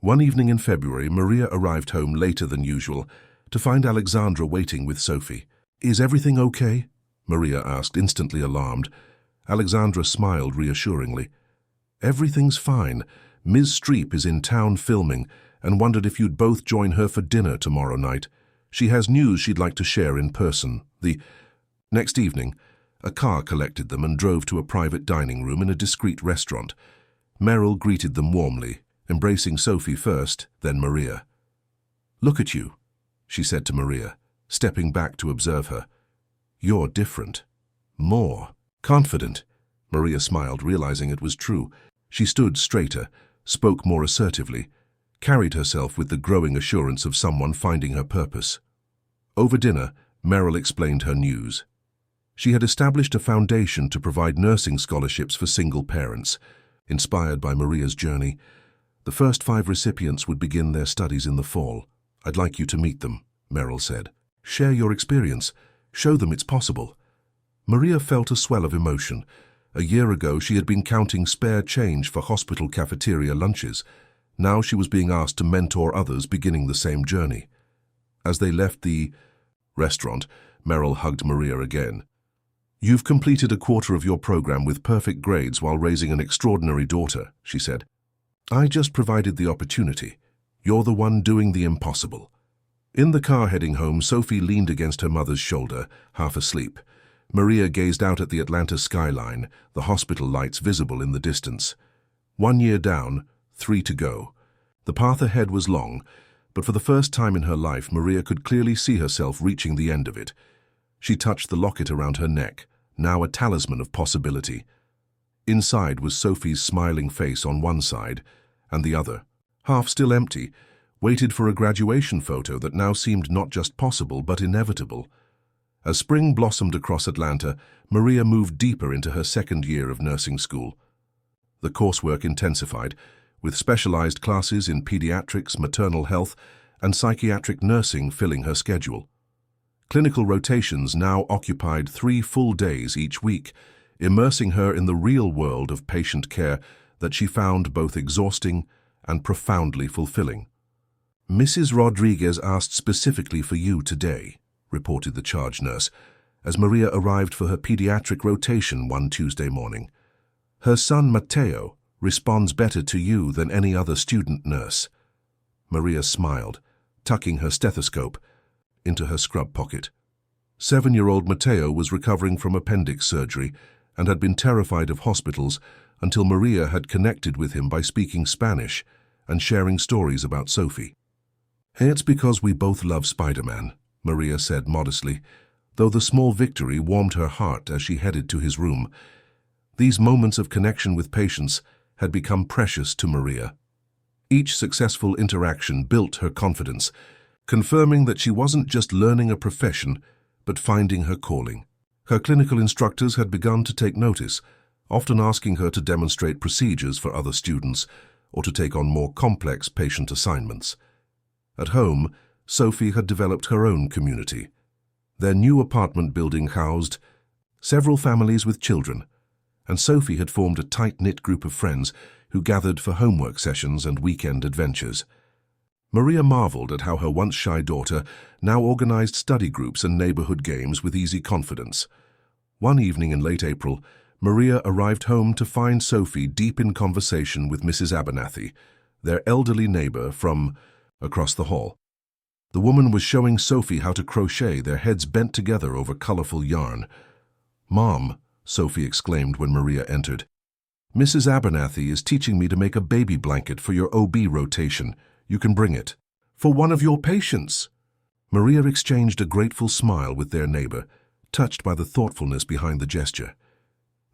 One evening in February, Maria arrived home later than usual to find Alexandra waiting with Sophie. Is everything okay? Maria asked, instantly alarmed. Alexandra smiled reassuringly. Everything's fine. Ms. Streep is in town filming and wondered if you'd both join her for dinner tomorrow night. She has news she'd like to share in person. The next evening, a car collected them and drove to a private dining room in a discreet restaurant. Meryl greeted them warmly, embracing Sophie first, then Maria. Look at you, she said to Maria, stepping back to observe her. You're different. More confident. Maria smiled, realizing it was true. She stood straighter, spoke more assertively, carried herself with the growing assurance of someone finding her purpose. Over dinner, Meryl explained her news. She had established a foundation to provide nursing scholarships for single parents. Inspired by Maria's journey, the first 5 recipients would begin their studies in the fall. I'd like you to meet them, Meryl said. Share your experience. Show them it's possible. Maria felt a swell of emotion. A year ago, she had been counting spare change for hospital cafeteria lunches. Now she was being asked to mentor others beginning the same journey. As they left the restaurant, Meryl hugged Maria again. You've completed a quarter of your program with perfect grades while raising an extraordinary daughter, she said. I just provided the opportunity. You're the one doing the impossible. In the car heading home, Sophie leaned against her mother's shoulder, half asleep. Maria gazed out at the Atlanta skyline, the hospital lights visible in the distance. 1 year down, 3 to go. The path ahead was long, but for the first time in her life, Maria could clearly see herself reaching the end of it. She touched the locket around her neck, now a talisman of possibility. Inside was Sophie's smiling face on one side, and the other, half still empty, waited for a graduation photo that now seemed not just possible but inevitable. As spring blossomed across Atlanta, Maria moved deeper into her second year of nursing school. The coursework intensified, with specialized classes in pediatrics, maternal health, and psychiatric nursing filling her schedule. Clinical rotations now occupied 3 full days each week, immersing her in the real world of patient care that she found both exhausting and profoundly fulfilling. Mrs. Rodriguez asked specifically for you today, reported the charge nurse, as Maria arrived for her pediatric rotation one Tuesday morning. Her son, Mateo, responds better to you than any other student nurse. Maria smiled, tucking her stethoscope into her scrub pocket. 7-year-old Mateo was recovering from appendix surgery and had been terrified of hospitals until Maria had connected with him by speaking Spanish and sharing stories about Sophie. It's because we both love Spider-Man, Maria said modestly, though the small victory warmed her heart as she headed to his room. These moments of connection with patients had become precious to Maria. Each successful interaction built her confidence, confirming that she wasn't just learning a profession, but finding her calling. Her clinical instructors had begun to take notice, often asking her to demonstrate procedures for other students or to take on more complex patient assignments. At home, Sophie had developed her own community. Their new apartment building housed several families with children, and Sophie had formed a tight-knit group of friends who gathered for homework sessions and weekend adventures. Maria marveled at how her once shy daughter now organized study groups and neighborhood games with easy confidence. One evening in late April, Maria arrived home to find Sophie deep in conversation with Mrs. Abernathy, their elderly neighbor from across the hall. The woman was showing Sophie how to crochet, their heads bent together over colorful yarn. "Mom," Sophie exclaimed when Maria entered, "Mrs. Abernathy is teaching me to make a baby blanket for your OB rotation. You can bring it." "For one of your patients?" Maria exchanged a grateful smile with their neighbor, touched by the thoughtfulness behind the gesture.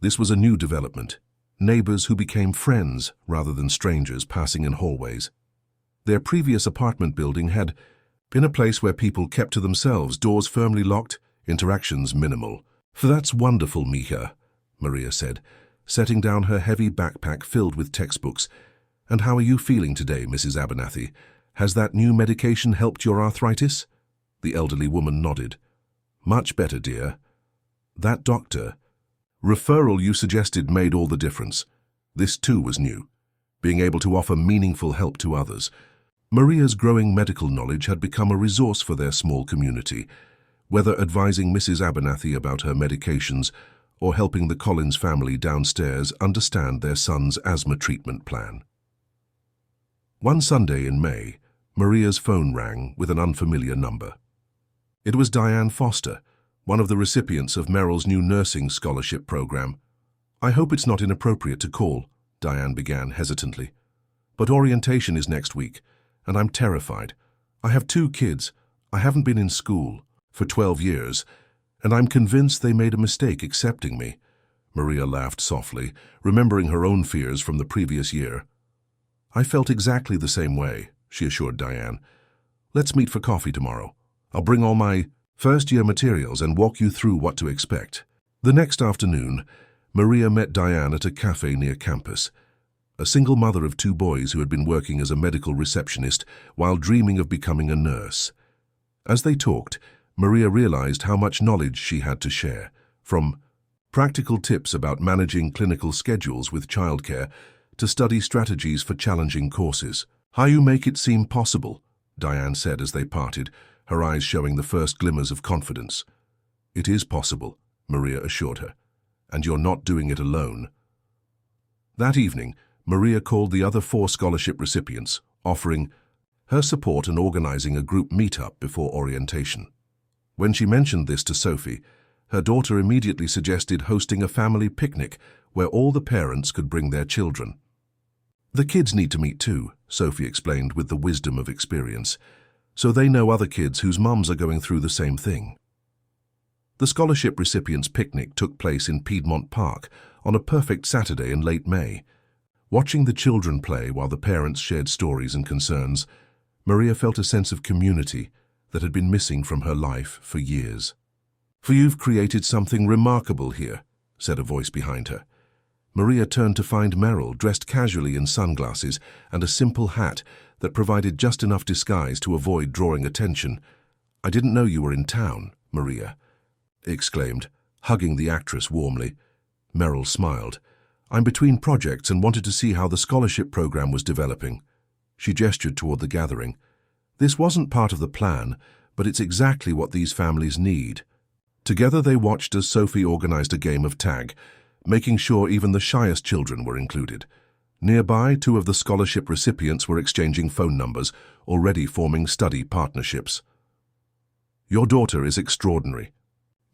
This was a new development. Neighbors who became friends rather than strangers passing in hallways. Their previous apartment building had been a place where people kept to themselves, doors firmly locked, interactions minimal. "That's wonderful, Mija," Maria said, setting down her heavy backpack filled with textbooks. "And how are you feeling today, Mrs. Abernathy? Has that new medication helped your arthritis?" The elderly woman nodded. "Much better, dear. That referral you suggested made all the difference. This too was new, being able to offer meaningful help to others." Maria's growing medical knowledge had become a resource for their small community, whether advising Mrs. Abernathy about her medications or helping the Collins family downstairs understand their son's asthma treatment plan. One Sunday in May, Maria's phone rang with an unfamiliar number. It was Diane Foster, one of the recipients of Meryl's new nursing scholarship program. "I hope it's not inappropriate to call," Diane began hesitantly. "But orientation is next week, and I'm terrified. I have 2 kids. I haven't been in school for 12 years, and I'm convinced they made a mistake accepting me." Maria laughed softly, remembering her own fears from the previous year. "I felt exactly the same way," she assured Diane. "Let's meet for coffee tomorrow. I'll bring all my first-year materials and walk you through what to expect." The next afternoon, Maria met Diane at a cafe near campus. A single mother of 2 boys who had been working as a medical receptionist while dreaming of becoming a nurse. As they talked, Maria realized how much knowledge she had to share, from practical tips about managing clinical schedules with childcare to study strategies for challenging courses. "How you make it seem possible," Diane said as they parted, her eyes showing the first glimmers of confidence. "It is possible," Maria assured her, "and you're not doing it alone." That evening, Maria called the other 4 scholarship recipients, offering her support and organizing a group meetup before orientation. When she mentioned this to Sophie, her daughter immediately suggested hosting a family picnic where all the parents could bring their children. "The kids need to meet too," Sophie explained with the wisdom of experience, "so they know other kids whose mums are going through the same thing." The scholarship recipients' picnic took place in Piedmont Park on a perfect Saturday in late May. Watching the children play while the parents shared stories and concerns, Maria felt a sense of community that had been missing from her life for years. "For you've created something remarkable here," said a voice behind her. Maria turned to find Meryl dressed casually in sunglasses and a simple hat that provided just enough disguise to avoid drawing attention. "I didn't know you were in town," Maria exclaimed, hugging the actress warmly. Meryl smiled. "I'm between projects and wanted to see how the scholarship program was developing." She gestured toward the gathering. "This wasn't part of the plan, but it's exactly what these families need." Together they watched as Sophie organized a game of tag, making sure even the shyest children were included. Nearby, 2 of the scholarship recipients were exchanging phone numbers, already forming study partnerships. "Your daughter is extraordinary,"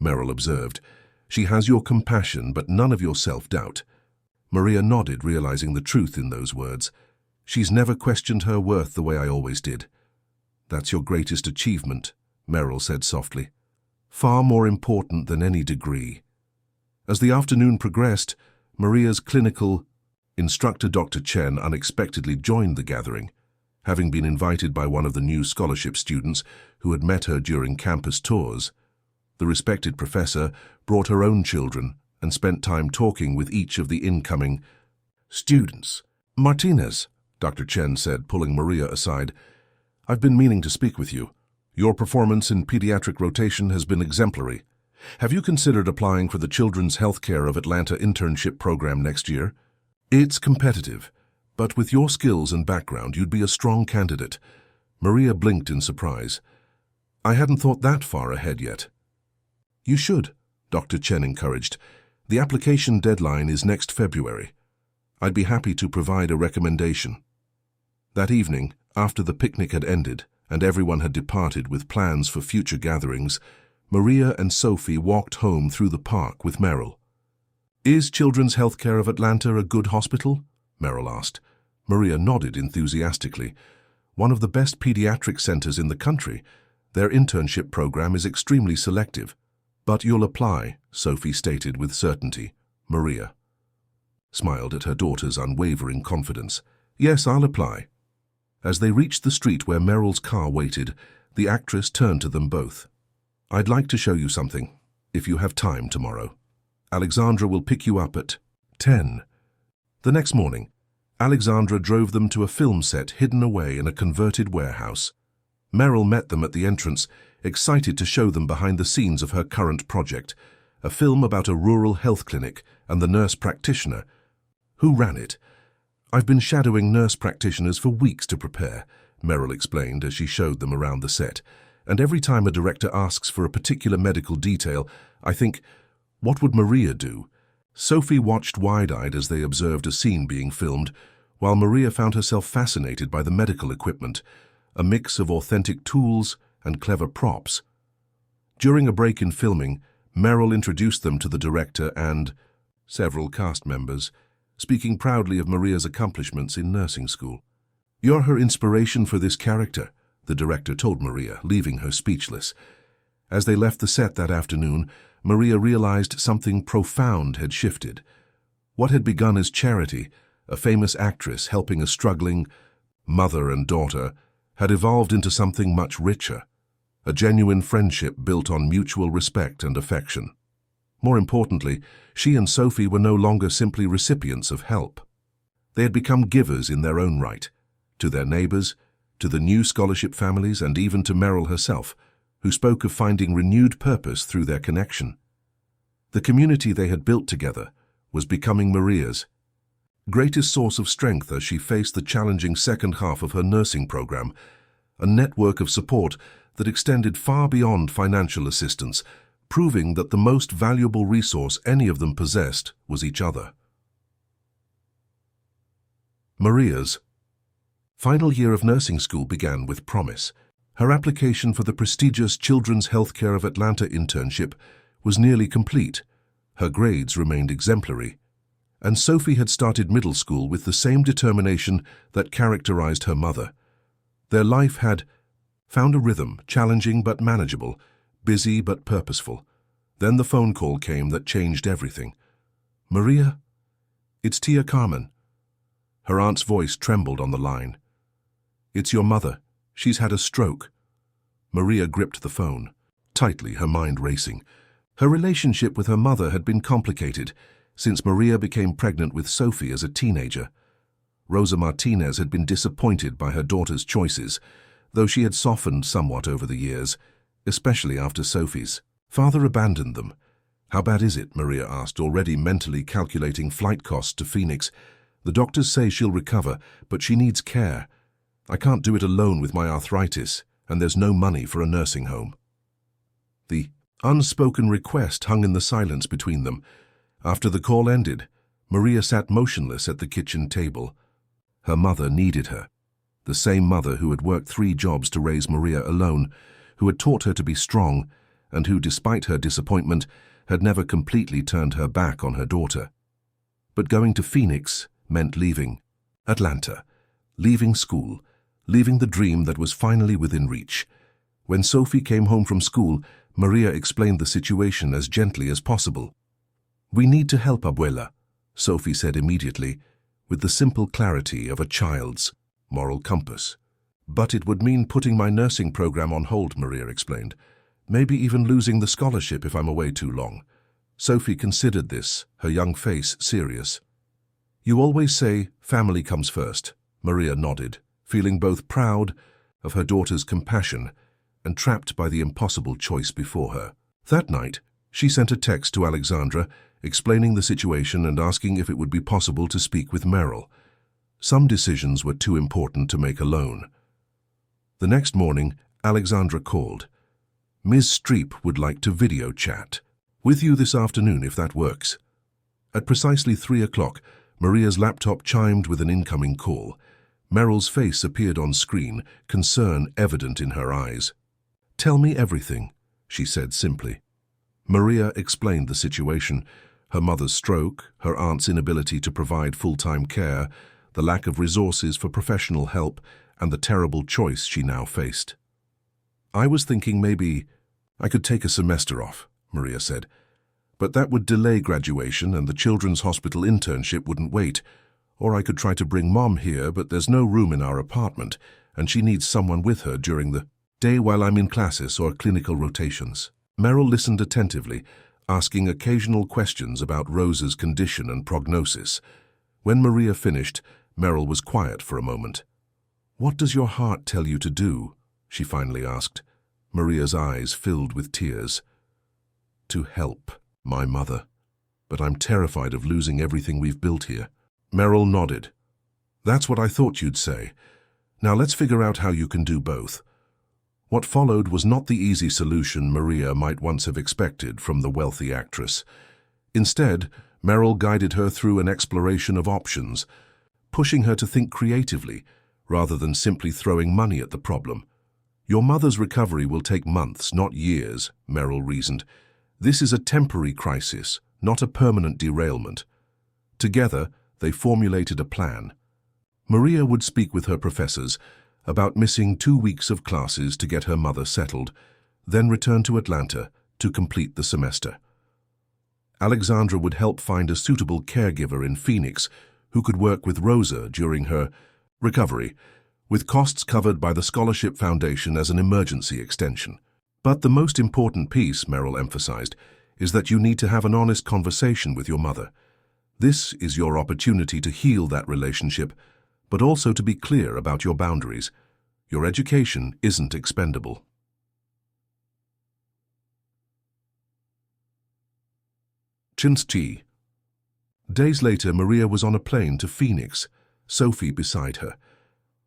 Meryl observed. "She has your compassion, but none of your self-doubt." Maria nodded, realizing the truth in those words. "She's never questioned her worth the way I always did." "That's your greatest achievement," Meryl said softly. "Far more important than any degree." As the afternoon progressed, Maria's clinical instructor, Dr. Chen, unexpectedly joined the gathering, having been invited by one of the new scholarship students who had met her during campus tours. The respected professor brought her own children and spent time talking with each of the incoming students. "Martinez," Dr. Chen said, pulling Maria aside, "I've been meaning to speak with you. Your performance in pediatric rotation has been exemplary. Have you considered applying for the Children's Healthcare of Atlanta internship program next year? It's competitive, but with your skills and background, you'd be a strong candidate." Maria blinked in surprise. "I hadn't thought that far ahead yet." "You should," Dr. Chen encouraged. "The application deadline is next February. I'd be happy to provide a recommendation." That evening, after the picnic had ended and everyone had departed with plans for future gatherings, Maria and Sophie walked home through the park with Meryl. "Is Children's Healthcare of Atlanta a good hospital?" Meryl asked. Maria nodded enthusiastically. "One of the best pediatric centers in the country. Their internship program is extremely selective." "But you'll apply," Sophie stated with certainty. Maria smiled at her daughter's unwavering confidence. "Yes, I'll apply." As they reached the street where Meryl's car waited, the actress turned to them both. "I'd like to show you something, if you have time tomorrow. Alexandra will pick you up at 10. The next morning, Alexandra drove them to a film set hidden away in a converted warehouse. Meryl met them at the entrance, excited to show them behind the scenes of her current project, a film about a rural health clinic and the nurse practitioner. Who ran it? "I've been shadowing nurse practitioners for weeks to prepare," Meryl explained as she showed them around the set. "And every time a director asks for a particular medical detail, I think, what would Maria do?" Sophie watched wide-eyed as they observed a scene being filmed, while Maria found herself fascinated by the medical equipment, a mix of authentic tools and clever props. During a break in filming, Meryl introduced them to the director and several cast members, speaking proudly of Maria's accomplishments in nursing school. "You're her inspiration for this character," the director told Maria, leaving her speechless. As they left the set that afternoon, Maria realized something profound had shifted. What had begun as charity, a famous actress helping a struggling mother and daughter, had evolved into something much richer, a genuine friendship built on mutual respect and affection. More importantly, she and Sophie were no longer simply recipients of help. They had become givers in their own right, to their neighbors, to the new scholarship families, and even to Meryl herself, who spoke of finding renewed purpose through their connection. The community they had built together was becoming Maria's greatest source of strength as she faced the challenging second half of her nursing program, a network of support that extended far beyond financial assistance, proving that the most valuable resource any of them possessed was each other. Maria's final year of nursing school began with promise. Her application for the prestigious Children's Healthcare of Atlanta internship was nearly complete. Her grades remained exemplary, and Sophie had started middle school with the same determination that characterized her mother. Their life had found a rhythm, challenging but manageable, busy but purposeful. Then the phone call came that changed everything. "Maria, it's Tia Carmen." Her aunt's voice trembled on the line. "It's your mother. She's had a stroke." Maria gripped the phone, tightly, her mind racing. Her relationship with her mother had been complicated since Maria became pregnant with Sophie as a teenager. Rosa Martinez had been disappointed by her daughter's choices, though she had softened somewhat over the years, especially after Sophie's father abandoned them. "How bad is it?" Maria asked, already mentally calculating flight costs to Phoenix. "The doctors say she'll recover, but she needs care. I can't do it alone with my arthritis, and there's no money for a nursing home." The unspoken request hung in the silence between them. After the call ended, Maria sat motionless at the kitchen table. Her mother needed her. The same mother who had worked 3 jobs to raise Maria alone, who had taught her to be strong, and who, despite her disappointment, had never completely turned her back on her daughter. But going to Phoenix meant leaving Atlanta, leaving school, leaving the dream that was finally within reach. When Sophie came home from school, Maria explained the situation as gently as possible. "We need to help Abuela," Sophie said immediately, with the simple clarity of a child's moral compass. "But it would mean putting my nursing program on hold," Maria explained. maybe even losing the scholarship if I'm away too long. Sophie considered this, her young face serious. You always say family comes first. Maria nodded, feeling both proud of her daughter's compassion and trapped by the impossible choice before her. That night, she sent a text to Alexandra, explaining the situation and asking if it would be possible to speak with Meryl. Some decisions were too important to make alone. The next morning, Alexandra called. Ms. Streep would like to video chat. With you this afternoon, if that works. At precisely 3 o'clock, Maria's laptop chimed with an incoming call. Meryl's face appeared on screen, concern evident in her eyes. Tell me everything, she said simply. Maria explained the situation, her mother's stroke, her aunt's inability to provide full-time care, the lack of resources for professional help, and the terrible choice she now faced. I was thinking maybe I could take a semester off, Maria said. But that would delay graduation and the children's hospital internship wouldn't wait. Or I could try to bring Mom here, but there's no room in our apartment, and she needs someone with her during the day while I'm in classes or clinical rotations. Meryl listened attentively, asking occasional questions about Rosa's condition and prognosis. When Maria finished, Meryl was quiet for a moment. What does your heart tell you to do? She finally asked. Maria's eyes filled with tears. To help my mother. But I'm terrified of losing everything we've built here. Meryl nodded. That's what I thought you'd say. Now let's figure out how you can do both. What followed was not the easy solution Maria might once have expected from the wealthy actress. Instead, Meryl guided her through an exploration of options, pushing her to think creatively rather than simply throwing money at the problem. Your mother's recovery will take months, not years, Meryl reasoned. This is a temporary crisis, not a permanent derailment. Together, they formulated a plan. Maria would speak with her professors about missing 2 weeks of classes to get her mother settled, then return to Atlanta to complete the semester. Alexandra would help find a suitable caregiver in Phoenix who could work with Rosa during her recovery, with costs covered by the Scholarship Foundation as an emergency extension. But the most important piece, Meryl emphasized, is that you need to have an honest conversation with your mother. This is your opportunity to heal that relationship, but also to be clear about your boundaries. Your education isn't expendable. Chin's tea. Days later, Maria was on a plane to Phoenix, Sophie beside her.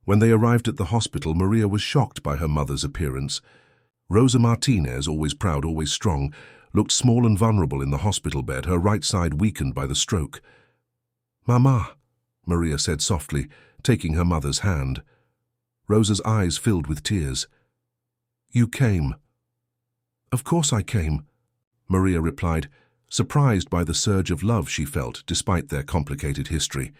When they arrived at the hospital, Maria was shocked by her mother's appearance. Rosa Martinez, always proud, always strong, looked small and vulnerable in the hospital bed, her right side weakened by the stroke. "Mama," Maria said softly, taking her mother's hand. Rosa's eyes filled with tears. "You came." "Of course I came," Maria replied, surprised by the surge of love she felt despite their complicated history.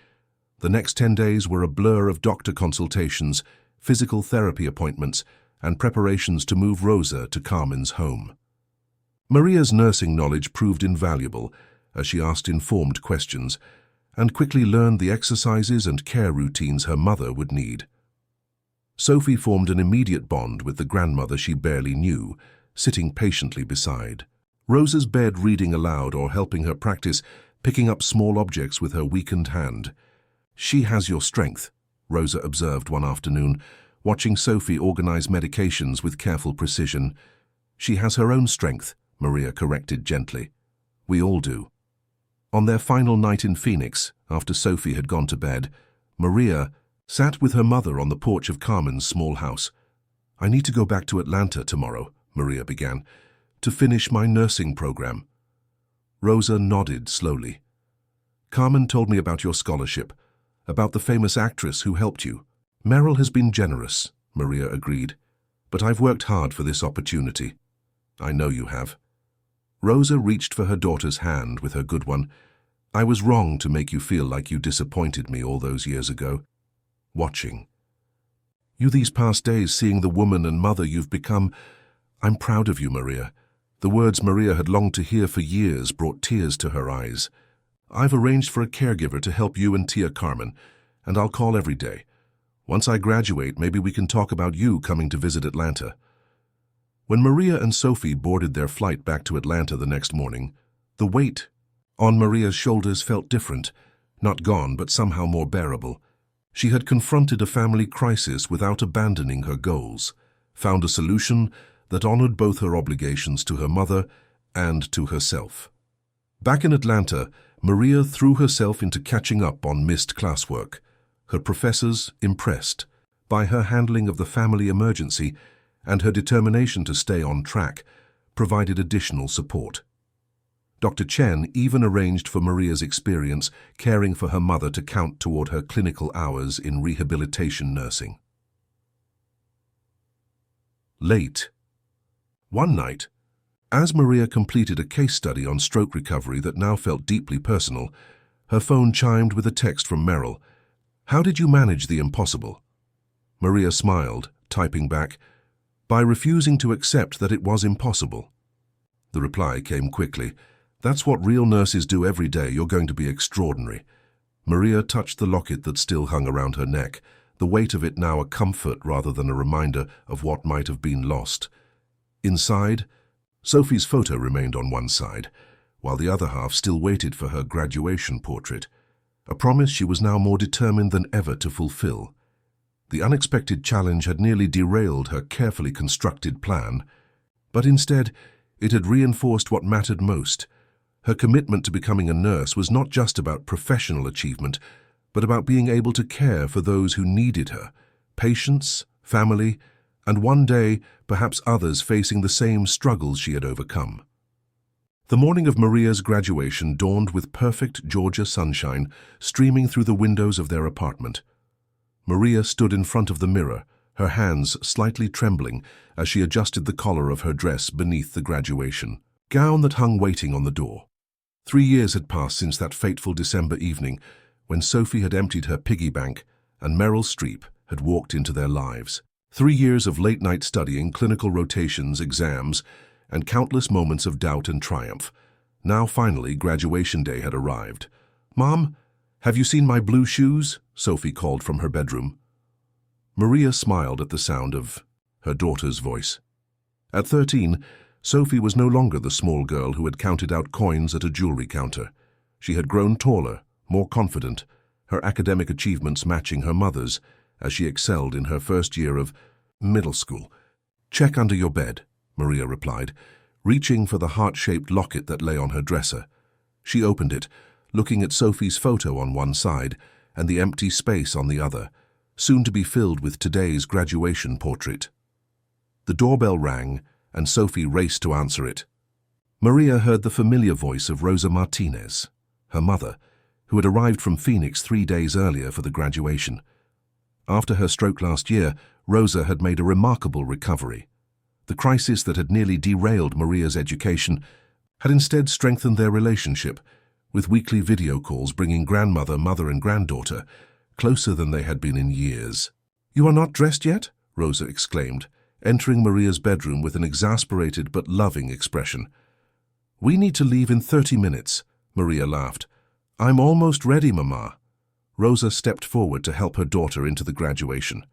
The next 10 days were a blur of doctor consultations, physical therapy appointments, and preparations to move Rosa to Carmen's home. Maria's nursing knowledge proved invaluable as she asked informed questions and quickly learned the exercises and care routines her mother would need. Sophie formed an immediate bond with the grandmother she barely knew, sitting patiently beside. Rosa's bed reading aloud or helping her practice picking up small objects with her weakened hand. "She has your strength," Rosa observed one afternoon, watching Sophie organize medications with careful precision. "She has her own strength," Maria corrected gently. "We all do." On their final night in Phoenix, after Sophie had gone to bed, Maria sat with her mother on the porch of Carmen's small house. "I need to go back to Atlanta tomorrow," Maria began, "to finish my nursing program." Rosa nodded slowly. "Carmen told me about your scholarship, about the famous actress who helped you." "Meryl has been generous," Maria agreed, "but I've worked hard for this opportunity." "I know you have." Rosa reached for her daughter's hand with her good one. "I was wrong to make you feel like you disappointed me all those years ago." Watching you these past days, seeing the woman and mother you've become, I'm proud of you, Maria. The words Maria had longed to hear for years brought tears to her eyes. "I've arranged for a caregiver to help you and Tia Carmen, and I'll call every day. Once I graduate, maybe we can talk about you coming to visit Atlanta." When Maria and Sophie boarded their flight back to Atlanta the next morning, the weight on Maria's shoulders felt different, not gone but somehow more bearable. She had confronted a family crisis without abandoning her goals, found a solution that honored both her obligations to her mother and to herself. Back in Atlanta, Maria threw herself into catching up on missed classwork. Her professors, impressed by her handling of the family emergency and her determination to stay on track, provided additional support. Dr. Chen even arranged for Maria's experience caring for her mother to count toward her clinical hours in rehabilitation nursing. Late. One night, as Maria completed a case study on stroke recovery that now felt deeply personal, her phone chimed with a text from Meryl. "How did you manage the impossible?" Maria smiled, typing back, "By refusing to accept that it was impossible." The reply came quickly. "That's what real nurses do every day. You're going to be extraordinary." Maria touched the locket that still hung around her neck, the weight of it now a comfort rather than a reminder of what might have been lost. Inside, Sophie's photo remained on one side, while the other half still waited for her graduation portrait, a promise she was now more determined than ever to fulfill. The unexpected challenge had nearly derailed her carefully constructed plan, but instead it had reinforced what mattered most. Her commitment to becoming a nurse was not just about professional achievement, but about being able to care for those who needed her, patients, family, and one day, perhaps others facing the same struggles she had overcome. The morning of Maria's graduation dawned with perfect Georgia sunshine streaming through the windows of their apartment. Maria stood in front of the mirror, her hands slightly trembling as she adjusted the collar of her dress beneath the graduation gown that hung waiting on the door. 3 years had passed since that fateful December evening when Sophie had emptied her piggy bank and Meryl Streep had walked into their lives. 3 years of late-night studying, clinical rotations, exams, and countless moments of doubt and triumph. Now finally, graduation day had arrived. "Mom, have you seen my blue shoes?" Sophie called from her bedroom. Maria smiled at the sound of her daughter's voice. At 13, Sophie was no longer the small girl who had counted out coins at a jewelry counter. She had grown taller, more confident, her academic achievements matching her mother's, as she excelled in her first year of middle school. "Check under your bed," Maria replied, reaching for the heart-shaped locket that lay on her dresser. She opened it, looking at Sophie's photo on one side and the empty space on the other, soon to be filled with today's graduation portrait. The doorbell rang, and Sophie raced to answer it. Maria heard the familiar voice of Rosa Martinez, her mother, who had arrived from Phoenix 3 days earlier for the graduation. After her stroke last year, Rosa had made a remarkable recovery. The crisis that had nearly derailed Maria's education had instead strengthened their relationship, with weekly video calls bringing grandmother, mother, and granddaughter closer than they had been in years. "You are not dressed yet?" Rosa exclaimed, entering Maria's bedroom with an exasperated but loving expression. "We need to leave in 30 minutes, Maria laughed. "I'm almost ready, Mama." Rosa stepped forward to help her daughter into the graduation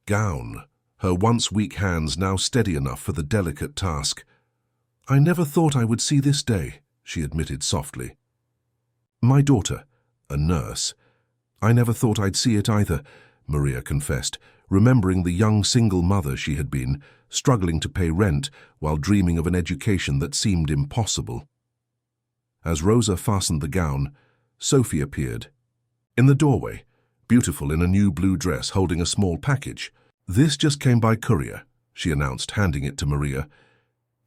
gown, her once weak hands now steady enough for the delicate task. "I never thought I would see this day," she admitted softly. "My daughter, a nurse. I never thought I'd see it either," Maria confessed, remembering the young single mother she had been, struggling to pay rent while dreaming of an education that seemed impossible. As Rosa fastened the gown, Sophie appeared. In the doorway, beautiful in a new blue dress holding a small package. "This just came by courier," she announced, handing it to Maria.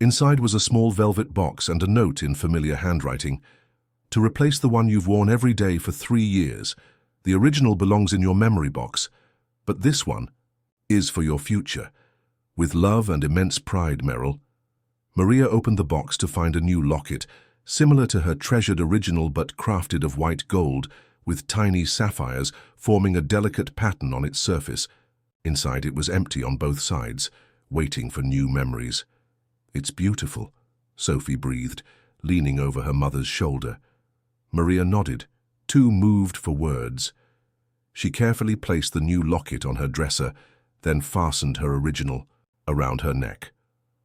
Inside was a small velvet box and a note in familiar handwriting. "To replace the one you've worn every day for 3 years. The original belongs in your memory box, but this one is for your future. With love and immense pride, Meryl." Maria opened the box to find a new locket, similar to her treasured original but crafted of white gold, with tiny sapphires forming a delicate pattern on its surface. Inside it was empty on both sides, waiting for new memories. "It's beautiful," Sophie breathed, leaning over her mother's shoulder. Maria nodded, too moved for words. She carefully placed the new locket on her dresser, then fastened her original around her neck.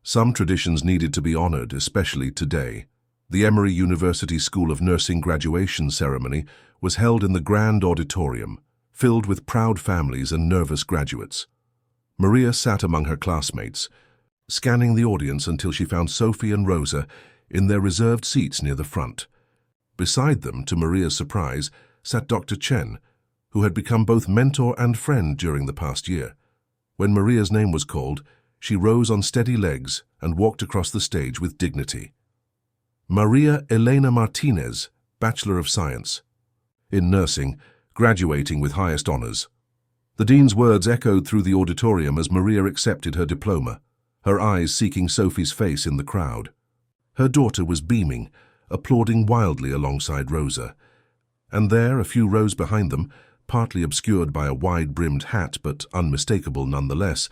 Some traditions needed to be honored, especially today. The Emory University School of Nursing graduation ceremony was held in the grand auditorium, filled with proud families and nervous graduates. Maria sat among her classmates, scanning the audience until she found Sophie and Rosa in their reserved seats near the front. Beside them, to Maria's surprise, sat Dr. Chen, who had become both mentor and friend during the past year. When Maria's name was called, she rose on steady legs and walked across the stage with dignity. Maria Elena Martinez, Bachelor of Science. In nursing, graduating with highest honors. The dean's words echoed through the auditorium as Maria accepted her diploma, her eyes seeking Sophie's face in the crowd. Her daughter was beaming, applauding wildly alongside Rosa. And there, a few rows behind them, partly obscured by a wide-brimmed hat but unmistakable nonetheless,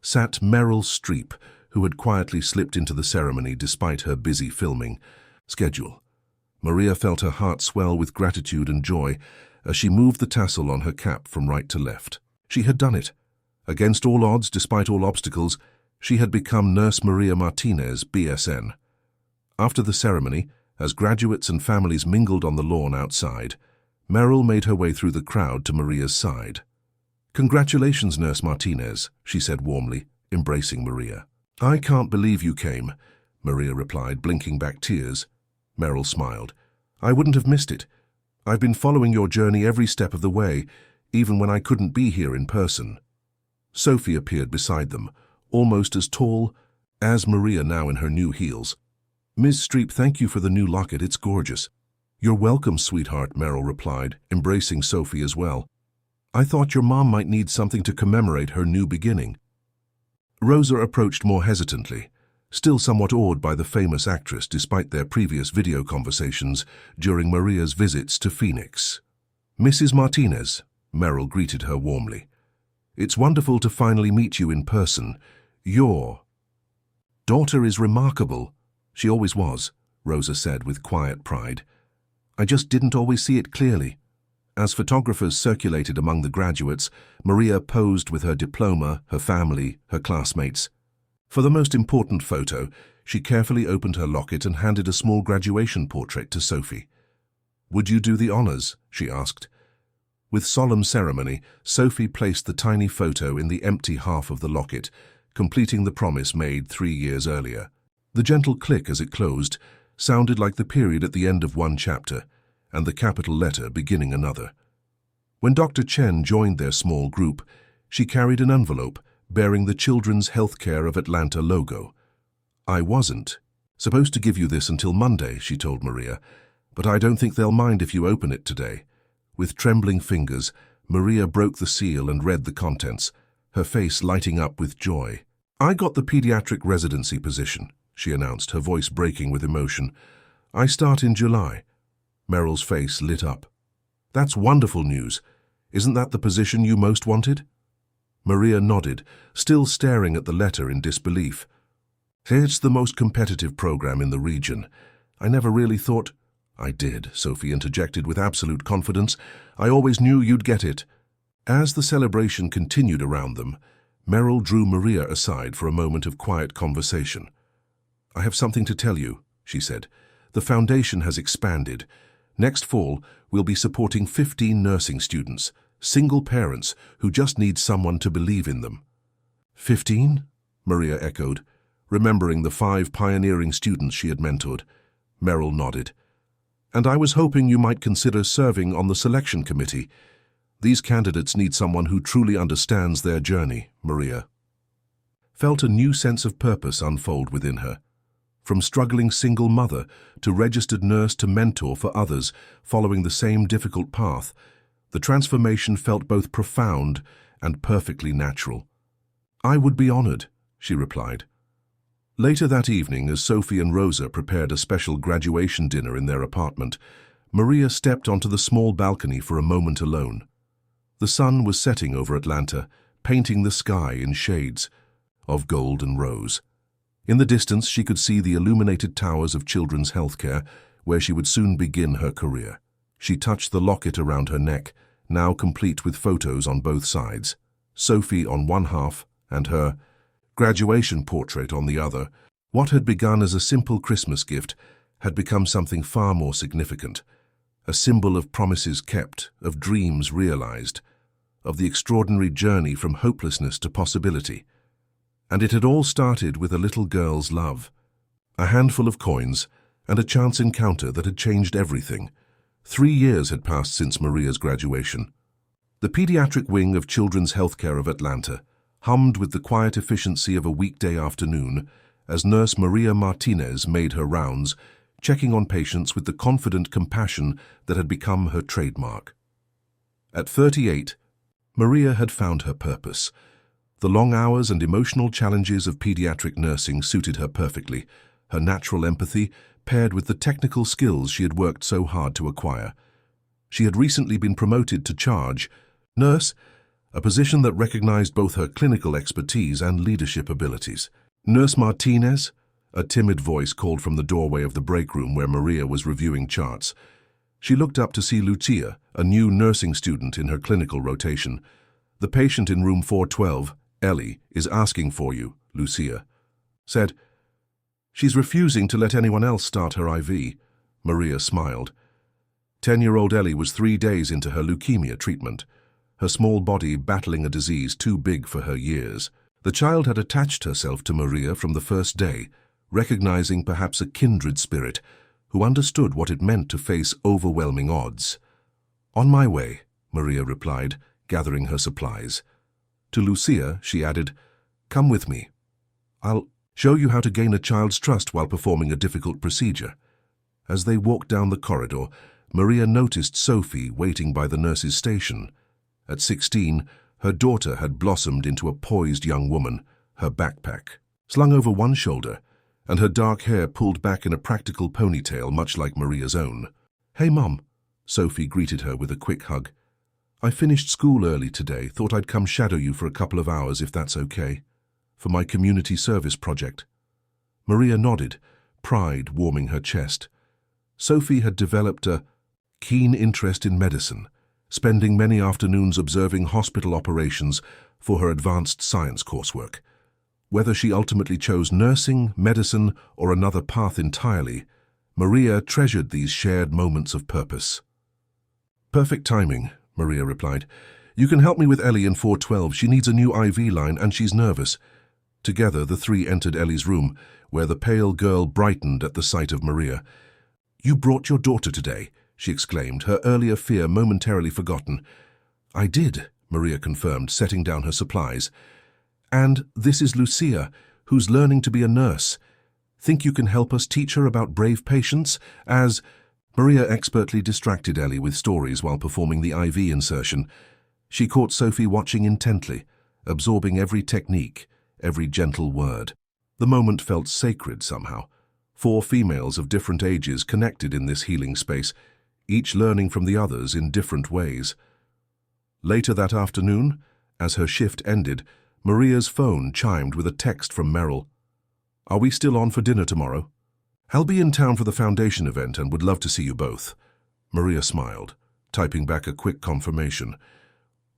sat Meryl Streep, who had quietly slipped into the ceremony despite her busy filming schedule. Maria felt her heart swell with gratitude and joy as she moved the tassel on her cap from right to left. She had done it. Against all odds, despite all obstacles, she had become Nurse Maria Martinez, BSN. After the ceremony, as graduates and families mingled on the lawn outside, Meryl made her way through the crowd to Maria's side. "Congratulations, Nurse Martinez," she said warmly, embracing Maria. "I can't believe you came," Maria replied, blinking back tears. Meryl smiled. "I wouldn't have missed it. I've been following your journey every step of the way, even when I couldn't be here in person." Sophie appeared beside them, almost as tall as Maria now in her new heels. "Ms. Streep, thank you for the new locket. It's gorgeous." "You're welcome, sweetheart," Meryl replied, embracing Sophie as well. "I thought your mom might need something to commemorate her new beginning." Rosa approached more hesitantly, still somewhat awed by the famous actress despite their previous video conversations during Maria's visits to Phoenix. "Mrs. Martinez," Meryl greeted her warmly. "It's wonderful to finally meet you in person. Your daughter is remarkable." "She always was," Rosa said with quiet pride. "I just didn't always see it clearly." As photographers circulated among the graduates, Maria posed with her diploma, her family, her classmates. For the most important photo, she carefully opened her locket and handed a small graduation portrait to Sophie. "Would you do the honors?" she asked. With solemn ceremony, Sophie placed the tiny photo in the empty half of the locket, completing the promise made 3 years earlier. The gentle click as it closed sounded like the period at the end of one chapter, and the capital letter beginning another. When Dr. Chen joined their small group, she carried an envelope bearing the Children's Healthcare of Atlanta logo. "I wasn't supposed to give you this until Monday," she told Maria, "but I don't think they'll mind if you open it today." With trembling fingers, Maria broke the seal and read the contents, her face lighting up with joy. "I got the pediatric residency position," she announced, her voice breaking with emotion. "I start in July." Meryl's face lit up. "That's wonderful news. Isn't that the position you most wanted?" Maria nodded, still staring at the letter in disbelief. "It's the most competitive program in the region. I never really thought—" "I did," Sophie interjected with absolute confidence. "I always knew you'd get it." As the celebration continued around them, Meryl drew Maria aside for a moment of quiet conversation. "I have something to tell you," she said. "The foundation has expanded. Next fall, we'll be supporting 15 nursing students, single parents who just need someone to believe in them." 15? Maria echoed, remembering the 5 pioneering students she had mentored. Meryl nodded. "And I was hoping you might consider serving on the selection committee. These candidates need someone who truly understands their journey," Maria felt a new sense of purpose unfold within her. From struggling single mother to registered nurse to mentor for others following the same difficult path, the transformation felt both profound and perfectly natural. "I would be honored," she replied. Later that evening, as Sophie and Rosa prepared a special graduation dinner in their apartment, Maria stepped onto the small balcony for a moment alone. The sun was setting over Atlanta, painting the sky in shades of gold and rose. In the distance, she could see the illuminated towers of Children's Healthcare, where she would soon begin her career. She touched the locket around her neck, now complete with photos on both sides, Sophie on one half and her graduation portrait on the other. What had begun as a simple Christmas gift had become something far more significant, a symbol of promises kept, of dreams realized, of the extraordinary journey from hopelessness to possibility. And it had all started with a little girl's love, a handful of coins, and a chance encounter that had changed everything. 3 years had passed since Maria's graduation. The pediatric wing of Children's Healthcare of Atlanta hummed with the quiet efficiency of a weekday afternoon as nurse Maria Martinez made her rounds, checking on patients with the confident compassion that had become her trademark. At 38, Maria had found her purpose. The long hours and emotional challenges of pediatric nursing suited her perfectly, her natural empathy paired with the technical skills she had worked so hard to acquire. She had recently been promoted to charge nurse, a position that recognized both her clinical expertise and leadership abilities. Nurse Martinez, a timid voice called from the doorway of the break room where Maria was reviewing charts. She looked up to see Lucia, a new nursing student in her clinical rotation. "The patient in room 412, Ellie, is asking for you," Lucia said. "She's refusing to let anyone else start her IV." Maria smiled. 10-year-old Ellie was 3 days into her leukemia treatment, her small body battling a disease too big for her years. The child had attached herself to Maria from the first day, recognizing perhaps a kindred spirit who understood what it meant to face overwhelming odds. "On my way," Maria replied, gathering her supplies. To Lucia, she added, "Come with me. I'll show you how to gain a child's trust while performing a difficult procedure." As they walked down the corridor, Maria noticed Sophie waiting by the nurse's station. At 16, her daughter had blossomed into a poised young woman, her backpack slung over one shoulder, and her dark hair pulled back in a practical ponytail much like Maria's own. "Hey, Mom," Sophie greeted her with a quick hug. "I finished school early today, thought I'd come shadow you for a couple of hours if that's okay, for my community service project." Maria nodded, pride warming her chest. Sophie had developed a keen interest in medicine, spending many afternoons observing hospital operations for her advanced science coursework. Whether she ultimately chose nursing, medicine, or another path entirely, Maria treasured these shared moments of purpose. "Perfect timing," Maria replied. "You can help me with Ellie in 412. She needs a new IV line and she's nervous." Together, the three entered Ellie's room, where the pale girl brightened at the sight of Maria. "You brought your daughter today," she exclaimed, her earlier fear momentarily forgotten. "I did," Maria confirmed, setting down her supplies. "And this is Lucia, who's learning to be a nurse. Think you can help us teach her about brave patients as—" Maria expertly distracted Ellie with stories while performing the IV insertion. She caught Sophie watching intently, absorbing every technique, every gentle word. The moment felt sacred somehow. 4 females of different ages connected in this healing space, each learning from the others in different ways. Later that afternoon, as her shift ended, Maria's phone chimed with a text from Meryl. "Are we still on for dinner tomorrow? I'll be in town for the foundation event and would love to see you both." Maria smiled, typing back a quick confirmation.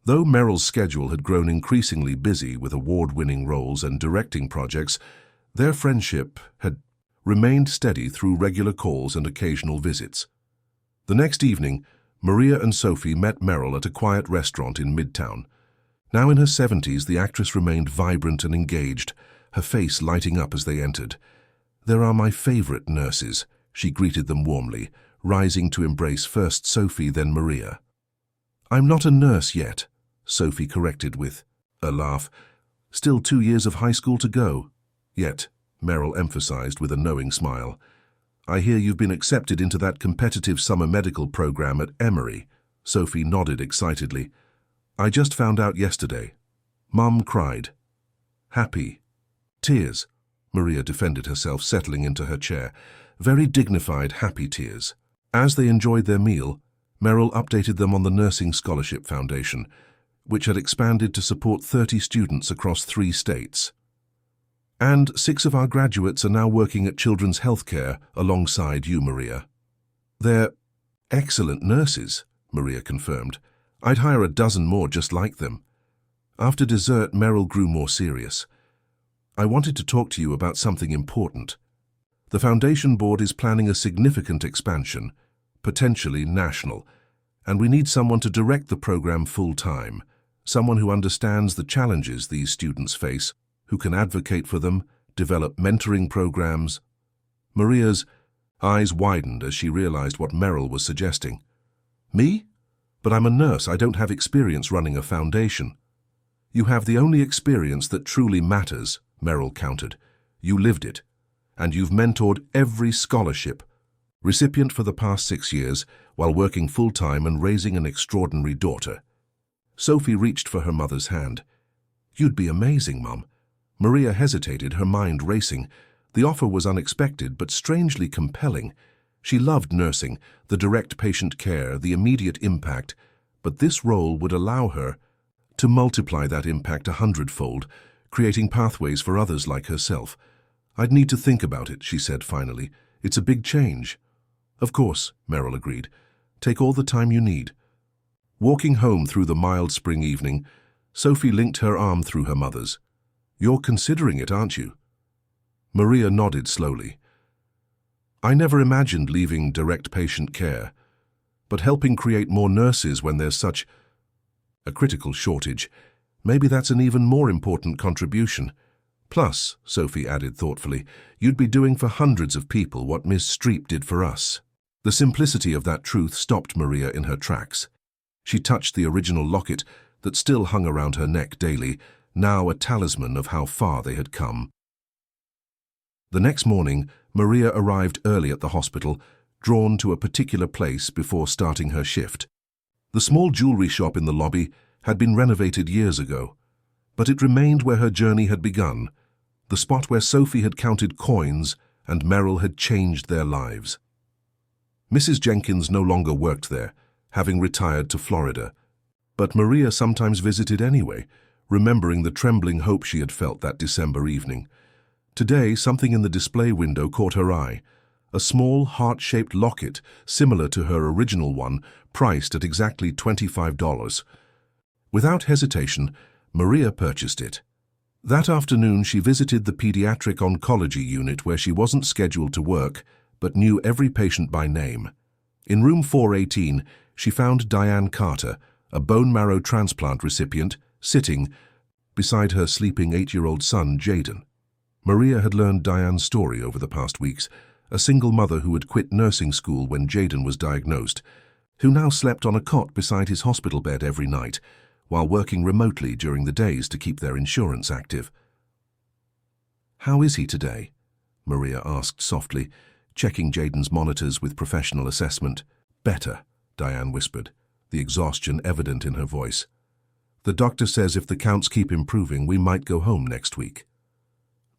Though Meryl's schedule had grown increasingly busy with award-winning roles and directing projects, their friendship had remained steady through regular calls and occasional visits. The next evening, Maria and Sophie met Meryl at a quiet restaurant in Midtown. Now in her 70s, the actress remained vibrant and engaged, her face lighting up as they entered. "There are my favorite nurses," she greeted them warmly, rising to embrace first Sophie, then Maria. "I'm not a nurse yet," Sophie corrected with a laugh. "Still 2 years of high school to go." "Yet," Meryl emphasized with a knowing smile. "I hear you've been accepted into that competitive summer medical program at Emory." Sophie nodded excitedly. "I just found out yesterday." Mum cried. "Happy." "Tears." Maria defended herself, settling into her chair. Very dignified, happy tears. As they enjoyed their meal, Meryl updated them on the Nursing Scholarship Foundation, which had expanded to support 30 students across 3 states. "And 6 of our graduates are now working at Children's Healthcare alongside you, Maria." "They're excellent nurses," Maria confirmed. "I'd hire a dozen more just like them." After dessert, Meryl grew more serious. I wanted to talk to you about something important. The Foundation Board is planning a significant expansion, potentially national, and we need someone to direct the program full-time, someone who understands the challenges these students face, who can advocate for them, develop mentoring programs. Maria's eyes widened as she realized what Meryl was suggesting. Me? But I'm a nurse. I don't have experience running a foundation. You have the only experience that truly matters, Meryl countered. You lived it, and you've mentored every scholarship recipient for the past 6 years while working full-time and raising an extraordinary daughter. Sophie reached for her mother's hand. You'd be amazing, Mum. Maria hesitated, her mind racing. The offer was unexpected but strangely compelling. She loved nursing, the direct patient care, the immediate impact, but this role would allow her to multiply that impact 100-fold, creating pathways for others like herself. I'd need to think about it, she said finally. It's a big change. Of course, Meryl agreed. Take all the time you need. Walking home through the mild spring evening, Sophie linked her arm through her mother's. You're considering it, aren't you? Maria nodded slowly. I never imagined leaving direct patient care, but helping create more nurses when there's such a critical shortage, maybe that's an even more important contribution. Plus, Sophie added thoughtfully, you'd be doing for hundreds of people what Miss Streep did for us. The simplicity of that truth stopped Maria in her tracks. She touched the original locket that still hung around her neck daily, now a talisman of how far they had come. The next morning, Maria arrived early at the hospital, drawn to a particular place before starting her shift. The small jewelry shop in the lobby had been renovated years ago, but it remained where her journey had begun, the spot where Sophie had counted coins and Meryl had changed their lives. Mrs. Jenkins no longer worked there, having retired to Florida, but Maria sometimes visited anyway, remembering the trembling hope she had felt that December evening. Today, something in the display window caught her eye, a small heart-shaped locket similar to her original one, priced at exactly $25. Without hesitation, Maria purchased it. That afternoon, she visited the pediatric oncology unit where she wasn't scheduled to work, but knew every patient by name. In room 418, she found Diane Carter, a bone marrow transplant recipient, sitting beside her sleeping 8-year-old son, Jaden. Maria had learned Diane's story over the past weeks, a single mother who had quit nursing school when Jaden was diagnosed, who now slept on a cot beside his hospital bed every night, while working remotely during the days to keep their insurance active. How is he today? Maria asked softly, checking Jaden's monitors with professional assessment. Better, Diane whispered, the exhaustion evident in her voice. The doctor says if the counts keep improving, we might go home next week.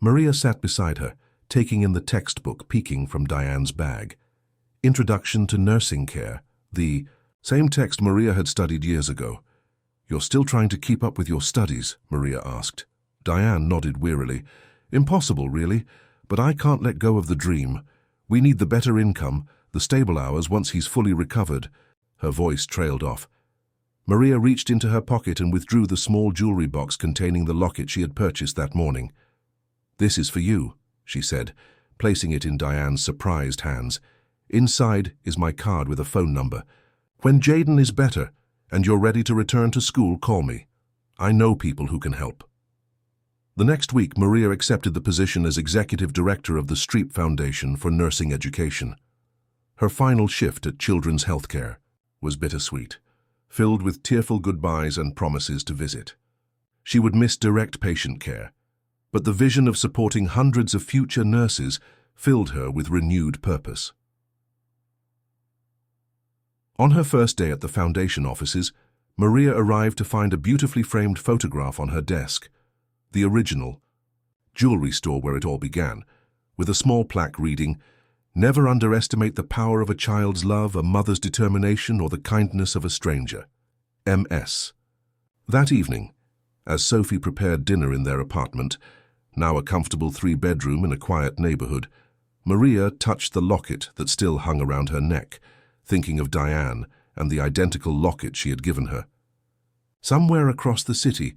Maria sat beside her, taking in the textbook peeking from Diane's bag. Introduction to Nursing Care, the same text Maria had studied years ago. You're still trying to keep up with your studies? Maria asked. Diane nodded wearily. Impossible, really, but I can't let go of the dream. We need the better income, the stable hours once he's fully recovered. Her voice trailed off. Maria reached into her pocket and withdrew the small jewelry box containing the locket she had purchased that morning. This is for you, she said, placing it in Diane's surprised hands. Inside is my card with a phone number. When Jaden is better and you're ready to return to school, call me. I know people who can help. The next week, Maria accepted the position as Executive Director of the Streep Foundation for Nursing Education. Her final shift at Children's Healthcare was bittersweet, filled with tearful goodbyes and promises to visit. She would miss direct patient care, but the vision of supporting hundreds of future nurses filled her with renewed purpose. On her first day at the foundation offices, Maria arrived to find a beautifully framed photograph on her desk, the original jewelry store where it all began, with a small plaque reading, "Never underestimate the power of a child's love, a mother's determination, or the kindness of a stranger. MS." That evening, as Sophie prepared dinner in their apartment, now a comfortable 3-bedroom in a quiet neighborhood, Maria touched the locket that still hung around her neck, thinking of Diane and the identical locket she had given her. Somewhere across the city,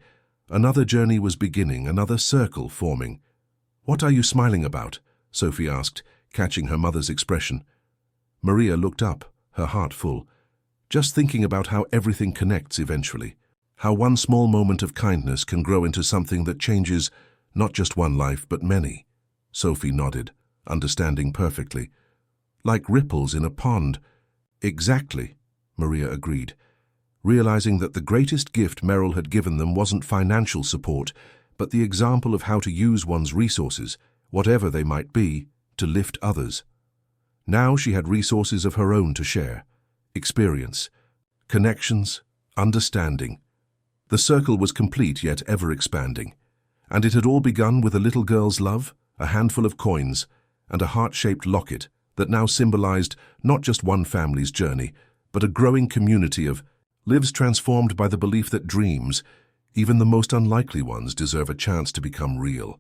another journey was beginning, another circle forming, "What are you smiling about?" Sophie asked, catching her mother's expression. Maria looked up, her heart full, just thinking about how everything connects eventually, how one small moment of kindness can grow into something that changes not just one life but many. Sophie nodded, understanding perfectly. "Like ripples in a pond." "Exactly," Maria agreed, realizing that the greatest gift Meryl had given them wasn't financial support, but the example of how to use one's resources, whatever they might be, to lift others. Now she had resources of her own to share. Experience, connections, understanding. The circle was complete yet ever-expanding, and it had all begun with a little girl's love, a handful of coins, and a heart-shaped locket that now symbolized not just one family's journey, but a growing community of lives transformed by the belief that dreams, even the most unlikely ones, deserve a chance to become real.